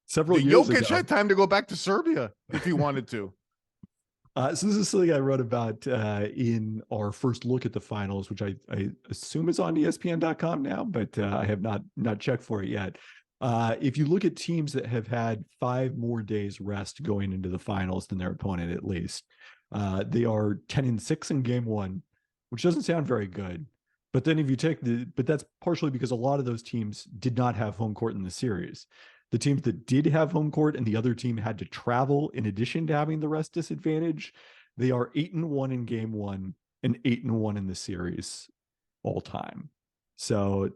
Several years ago. Jokic had time to go back to Serbia if he wanted to. So this is something I wrote about in our first look at the finals, which I assume is on ESPN.com now, but I have not checked for it yet. If you look at teams that have had 5 more days rest going into the finals than their opponent, at least, they are 10-6 in game 1, which doesn't sound very good. But then if you but that's partially because a lot of those teams did not have home court in the series. The teams that did have home court and the other team had to travel in addition to having the rest disadvantage, they are 8-1 in game 1 and 8-1 in the series all time. So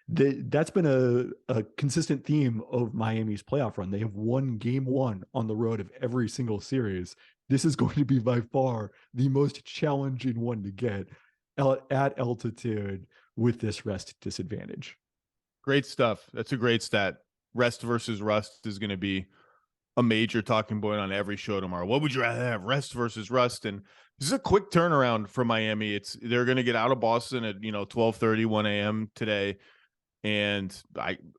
that's been a consistent theme of Miami's playoff run. They have won game 1 on the road of every single series. This is going to be by far the most challenging one to get at altitude with this rest disadvantage. Great stuff. That's a great stat. Rest versus rust is going to be a major talking point on every show tomorrow. What would you rather have, rest versus rust? And this is a quick turnaround for Miami. They're going to get out of Boston at 12:30, 1 a.m. today. And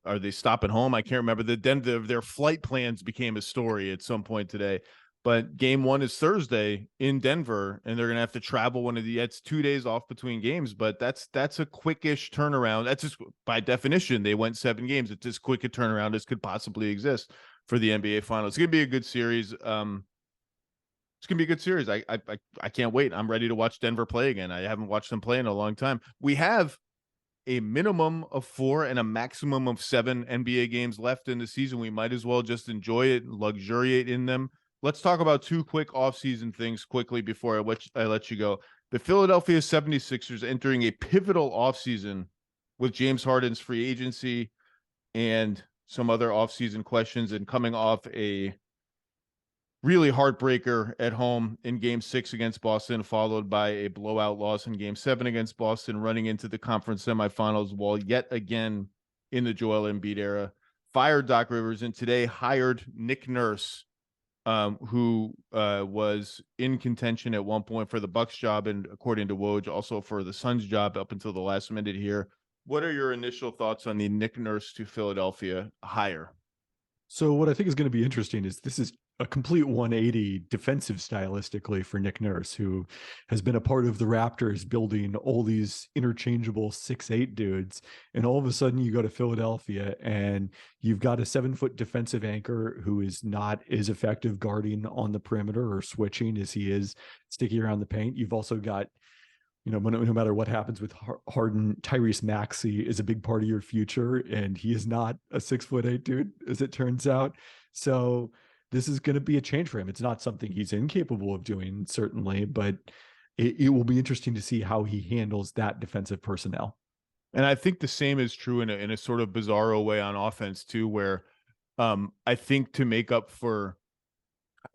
are they stopping home? I can't remember. Their flight plans became a story at some point today. But game one is Thursday in Denver, and they're going to have to travel it's 2 days off between games, but that's a quickish turnaround. That's just by definition, they went 7 games. It's as quick a turnaround as could possibly exist for the NBA Finals. It's going to be a good series. It's going to be a good series. I can't wait. I'm ready to watch Denver play again. I haven't watched them play in a long time. We have a minimum of 4 and a maximum of 7 NBA games left in the season. We might as well just enjoy it and luxuriate in them. Let's talk about 2 quick offseason things quickly before I let you go. The Philadelphia 76ers entering a pivotal offseason with James Harden's free agency and some other offseason questions, and coming off a really heartbreaker at home in game 6 against Boston, followed by a blowout loss in game 7 against Boston, running into the conference semifinals while yet again in the Joel Embiid era. Fired Doc Rivers and today hired Nick Nurse, who was in contention at one point for the Bucks job, and according to Woj, also for the Suns job up until the last minute here. What are your initial thoughts on the Nick Nurse to Philadelphia hire? So what I think is going to be interesting is this is a complete 180 defensive stylistically for Nick Nurse, who has been a part of the Raptors building all these interchangeable 6'8" dudes. And all of a sudden you go to Philadelphia and you've got a 7-foot defensive anchor who is not as effective guarding on the perimeter or switching as he is sticking around the paint. You've also got, you know, no matter what happens with Harden, Tyrese Maxey is a big part of your future, and he is not a 6'8" dude, as it turns out. So this is going to be a change for him. It's not something he's incapable of doing, certainly, but it will be interesting to see how he handles that defensive personnel. And I think the same is true in a sort of bizarro way on offense too, where I think to make up for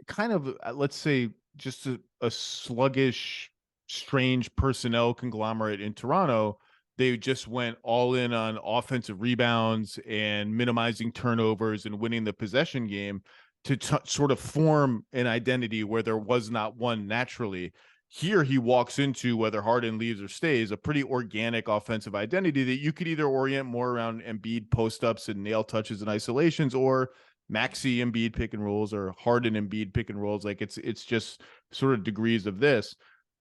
kind of, let's say, just a sluggish, strange personnel conglomerate in Toronto, they just went all in on offensive rebounds and minimizing turnovers and winning the possession game to sort of form an identity where there was not one naturally. Here he walks into, whether Harden leaves or stays, a pretty organic offensive identity that you could either orient more around Embiid post-ups and nail touches and isolations, or Maxey Embiid pick and rolls, or Harden Embiid pick and rolls. Like it's just sort of degrees of this.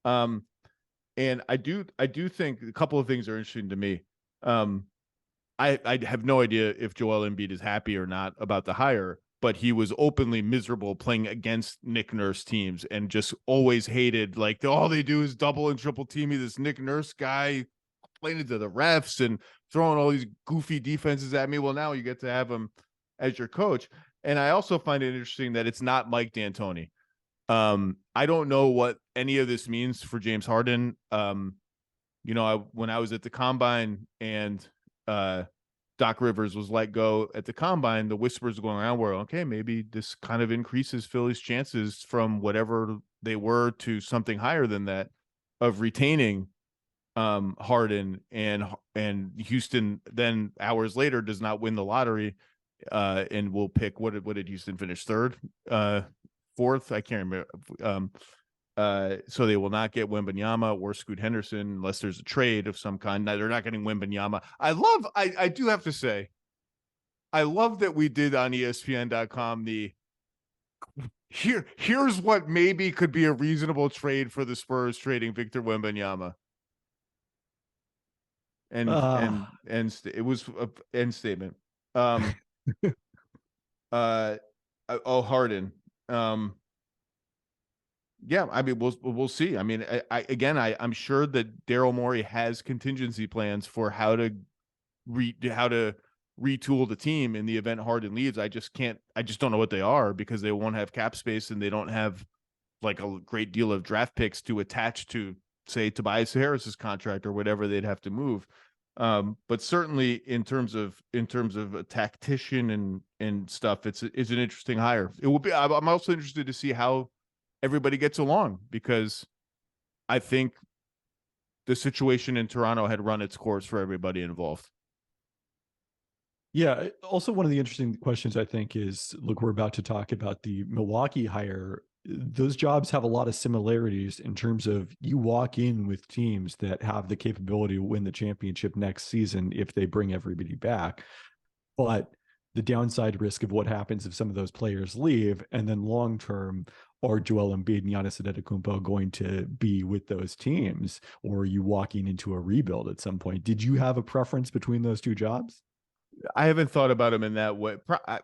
And I do think a couple of things are interesting to me. I have no idea if Joel Embiid is happy or not about the hire, but he was openly miserable playing against Nick Nurse teams and just always hated, like, all they do is double and triple team me, this Nick Nurse guy, complaining to the refs and throwing all these goofy defenses at me. Well, now you get to have him as your coach. And I also find it interesting that it's not Mike D'Antoni. I don't know what any of this means for James Harden. You know, when I was at the Combine and Doc Rivers was let go at the Combine, the whispers going around were, okay, maybe this kind of increases Philly's chances from whatever they were to something higher than that of retaining Harden, and Houston then hours later does not win the lottery and will pick, what did Houston finish, third, fourth? I can't remember. So they will not get Wembanyama or Scoot Henderson unless there's a trade of some kind. Now, they're not getting Wembanyama. I do have to say, I love that we did on ESPN.com here's what maybe could be a reasonable trade for the Spurs, trading Victor Wembanyama. And it was an end statement. Harden. Yeah, I mean, we'll see. I mean, I'm sure that Daryl Morey has contingency plans for how to retool the team in the event Harden leaves. I just don't know what they are, because they won't have cap space and they don't have like a great deal of draft picks to attach to, say, Tobias Harris's contract or whatever they'd have to move. But certainly in terms of a tactician and stuff, it's an interesting hire. It will be. I'm also interested to see how everybody gets along, because I think the situation in Toronto had run its course for everybody involved. Yeah. Also, one of the interesting questions, I think, is, look, we're about to talk about the Milwaukee hire. Those jobs have a lot of similarities in terms of you walk in with teams that have the capability to win the championship next season if they bring everybody back. But the downside risk of what happens if some of those players leave, and then long-term, are Joel Embiid and Giannis Antetokounmpo going to be with those teams, or are you walking into a rebuild at some point? Did you have a preference between those two jobs? I haven't thought about him in that way. I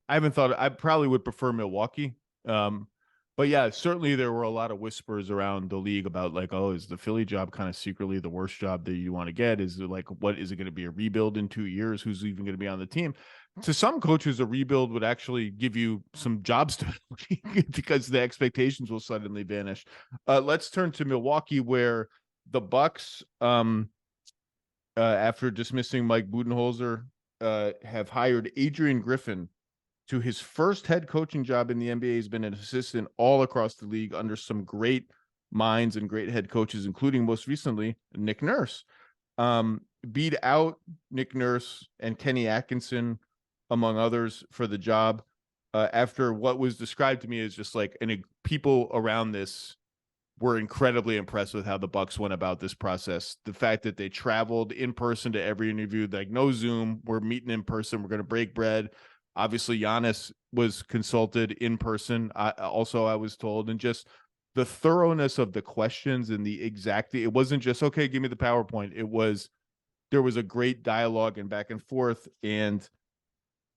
haven't thought. I probably would prefer Milwaukee. Um, but yeah, certainly there were a lot of whispers around the league about like, oh, is the Philly job kind of secretly the worst job that you want to get? Is it like, what is it going to be, a rebuild in 2 years? Who's even going to be on the team? To some coaches, a rebuild would actually give you some job stability because the expectations will suddenly vanish. Let's turn to Milwaukee, where the Bucks, after dismissing Mike Budenholzer, have hired Adrian Griffin to his first head coaching job in the NBA. He's been an assistant all across the league under some great minds and great head coaches, including most recently Nick Nurse. Beat out Nick Nurse and Kenny Atkinson, among others, for the job after what was described to me as just like, and people around this were incredibly impressed with how the Bucks went about this process. The fact that they traveled in person to every interview, like no Zoom, we're meeting in person, we're going to break bread. Obviously, Giannis was consulted in person. I was told, and just the thoroughness of the questions and it wasn't just, okay, give me the PowerPoint. There was a great dialogue and back and forth, and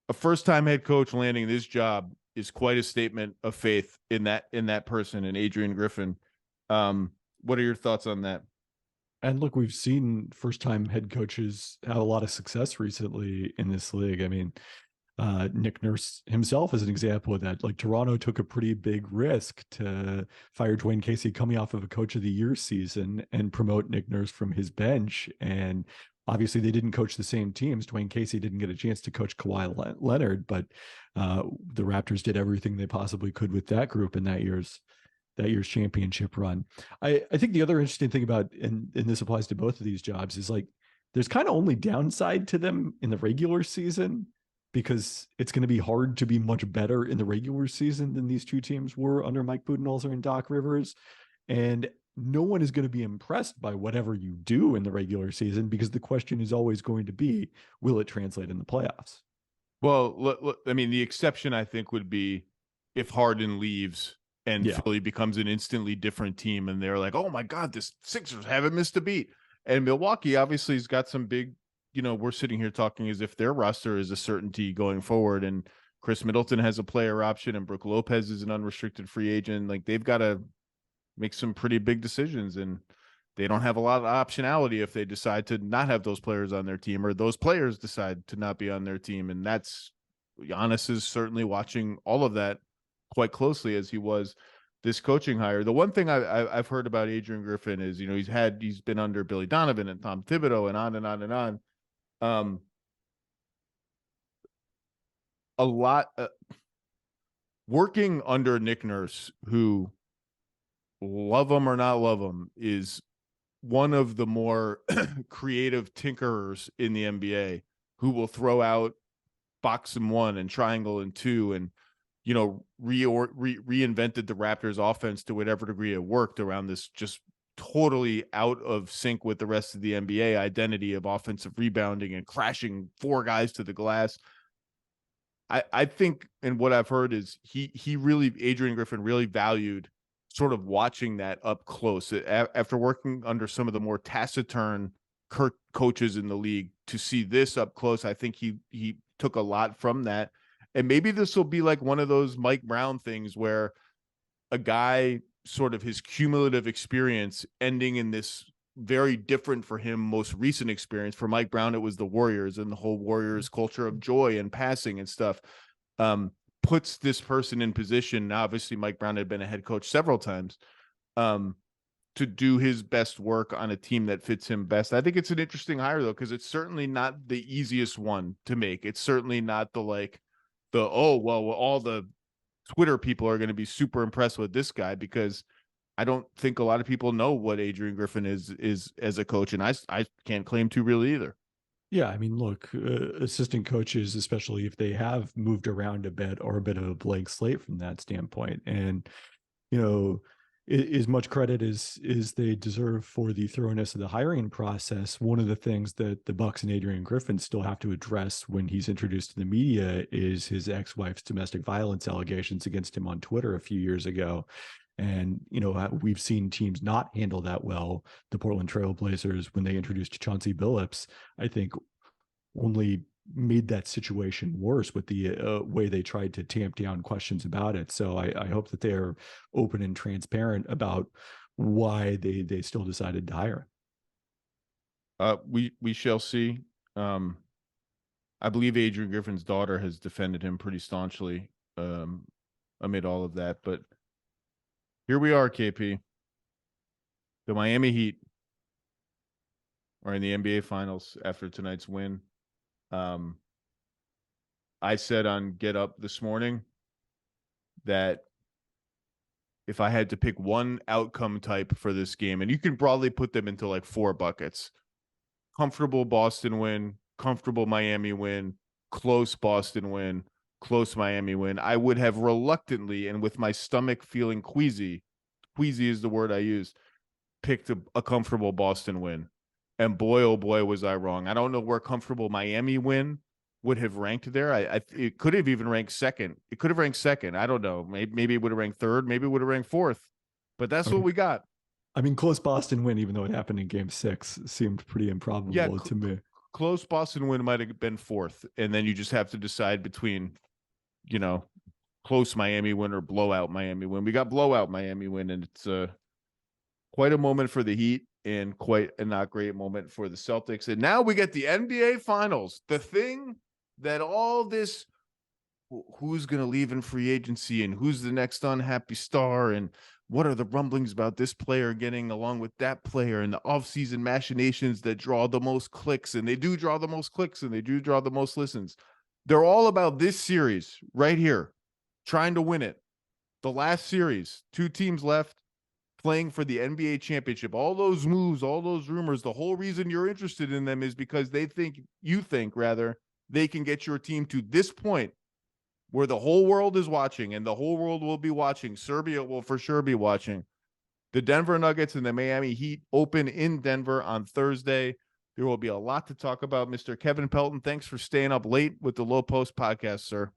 a first-time head coach landing this job is quite a statement of faith in that person, in Adrian Griffin. What are your thoughts on that? And look, we've seen first-time head coaches have a lot of success recently in this league. I mean, Nick Nurse himself is an example of that. Like, Toronto took a pretty big risk to fire Dwayne Casey coming off of a Coach of the Year season and promote Nick Nurse from his bench. And obviously they didn't coach the same teams. Dwayne Casey didn't get a chance to coach Kawhi Leonard, but the Raptors did everything they possibly could with that group in that year's championship run. I think the other interesting thing about, and this applies to both of these jobs, is like there's kind of only downside to them in the regular season, because it's going to be hard to be much better in the regular season than these two teams were under Mike Budenholzer and Doc Rivers. And no one is going to be impressed by whatever you do in the regular season, because the question is always going to be, will it translate in the playoffs? Well, look, I mean, the exception I think would be if Harden leaves and Philly becomes an instantly different team, and they're like, oh my God, this Sixers haven't missed a beat. And Milwaukee obviously has got some big, we're sitting here talking as if their roster is a certainty going forward, and Chris Middleton has a player option, and Brook Lopez is an unrestricted free agent. Like, they've got to make some pretty big decisions, and they don't have a lot of optionality if they decide to not have those players on their team, or those players decide to not be on their team. And Giannis is certainly watching all of that quite closely, as he was this coaching hire. The one thing I've heard about Adrian Griffin is, he's been under Billy Donovan and Tom Thibodeau and on and on and on. A lot working under Nick Nurse, who, love him or not love him, is one of the more creative tinkerers in the NBA, who will throw out box and one and triangle and two, and reinvented the Raptors offense to whatever degree it worked around this just totally out of sync with the rest of the NBA identity of offensive rebounding and crashing four guys to the glass. I think, and what I've heard is Adrian Griffin really valued sort of watching that up close after working under some of the more taciturn coaches in the league. To see this up close, I think he took a lot from that. And maybe this will be like one of those Mike Brown things, where a guy, sort of his cumulative experience ending in this very different for him most recent experience. For Mike Brown, it was the Warriors and the whole Warriors culture of joy and passing and stuff. Puts this person in position. Now, obviously, Mike Brown had been a head coach several times, to do his best work on a team that fits him best. I think it's an interesting hire, though, because it's certainly not the easiest one to make. It's certainly not all the Twitter people are going to be super impressed with this guy, because I don't think a lot of people know what Adrian Griffin is as a coach, and I can't claim to really either. Yeah, I mean, look, assistant coaches, especially if they have moved around a bit, are a bit of a blank slate from that standpoint. And, as much credit as they deserve for the thoroughness of the hiring process, one of the things that the Bucks and Adrian Griffin still have to address when he's introduced to the media is his ex-wife's domestic violence allegations against him on Twitter a few years ago. And, we've seen teams not handle that well. The Portland Trail Blazers, when they introduced Chauncey Billups, I think only made that situation worse with the way they tried to tamp down questions about it. So I hope that they're open and transparent about why they still decided to hire. We shall see. I believe Adrian Griffin's daughter has defended him pretty staunchly amid all of that. But here we are, KP. The Miami Heat are in the NBA Finals after tonight's win. I said on Get Up this morning that if I had to pick one outcome type for this game, and you can broadly put them into like 4 buckets: comfortable Boston win, comfortable Miami win, close Boston win, close Miami win, I would have reluctantly, and with my stomach feeling queasy is the word I used, picked a comfortable Boston win. And boy, oh boy, was I wrong. I don't know where comfortable Miami win would have ranked there. It could have even ranked second. It could have ranked second. I don't know. Maybe it would have ranked third. Maybe it would have ranked fourth. But that's what we got. I mean, close Boston win, even though it happened in Game 6, seemed pretty improbable to me. Close Boston win might have been fourth. And then you just have to decide between, close Miami win or blowout Miami win. We got blowout Miami win, and it's quite a moment for the Heat and quite a not great moment for the Celtics. And now we get the NBA Finals, the thing that all this, who's going to leave in free agency and who's the next unhappy star and what are the rumblings about this player getting along with that player and the offseason machinations that draw the most clicks, and they do draw the most clicks and they do draw the most listens. They're all about this series right here, trying to win it. The last series, 2 teams left playing for the NBA championship. All those moves, all those rumors, the whole reason you're interested in them is because you think they can get your team to this point where the whole world is watching, and the whole world will be watching. Serbia will for sure be watching. The Denver Nuggets and the Miami Heat open in Denver on Thursday. There will be a lot to talk about. Mr. Kevin Pelton, thanks for staying up late with the Lowe Post podcast, sir.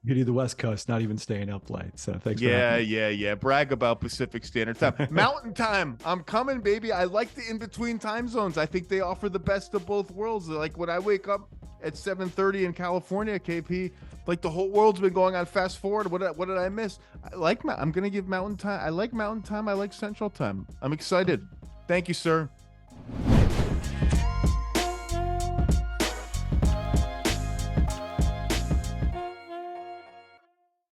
Beauty of the West Coast, not even staying up late. So thanks for having me. Yeah. Brag about Pacific Standard Time. Mountain Time. I'm coming, baby. I like the in-between time zones. I think they offer the best of both worlds. Like when I wake up at 7:30 in California, KP, like the whole world's been going on fast forward. What did I miss? I'm going to give Mountain Time. I like Mountain Time. I like Central Time. I'm excited. Thank you, sir.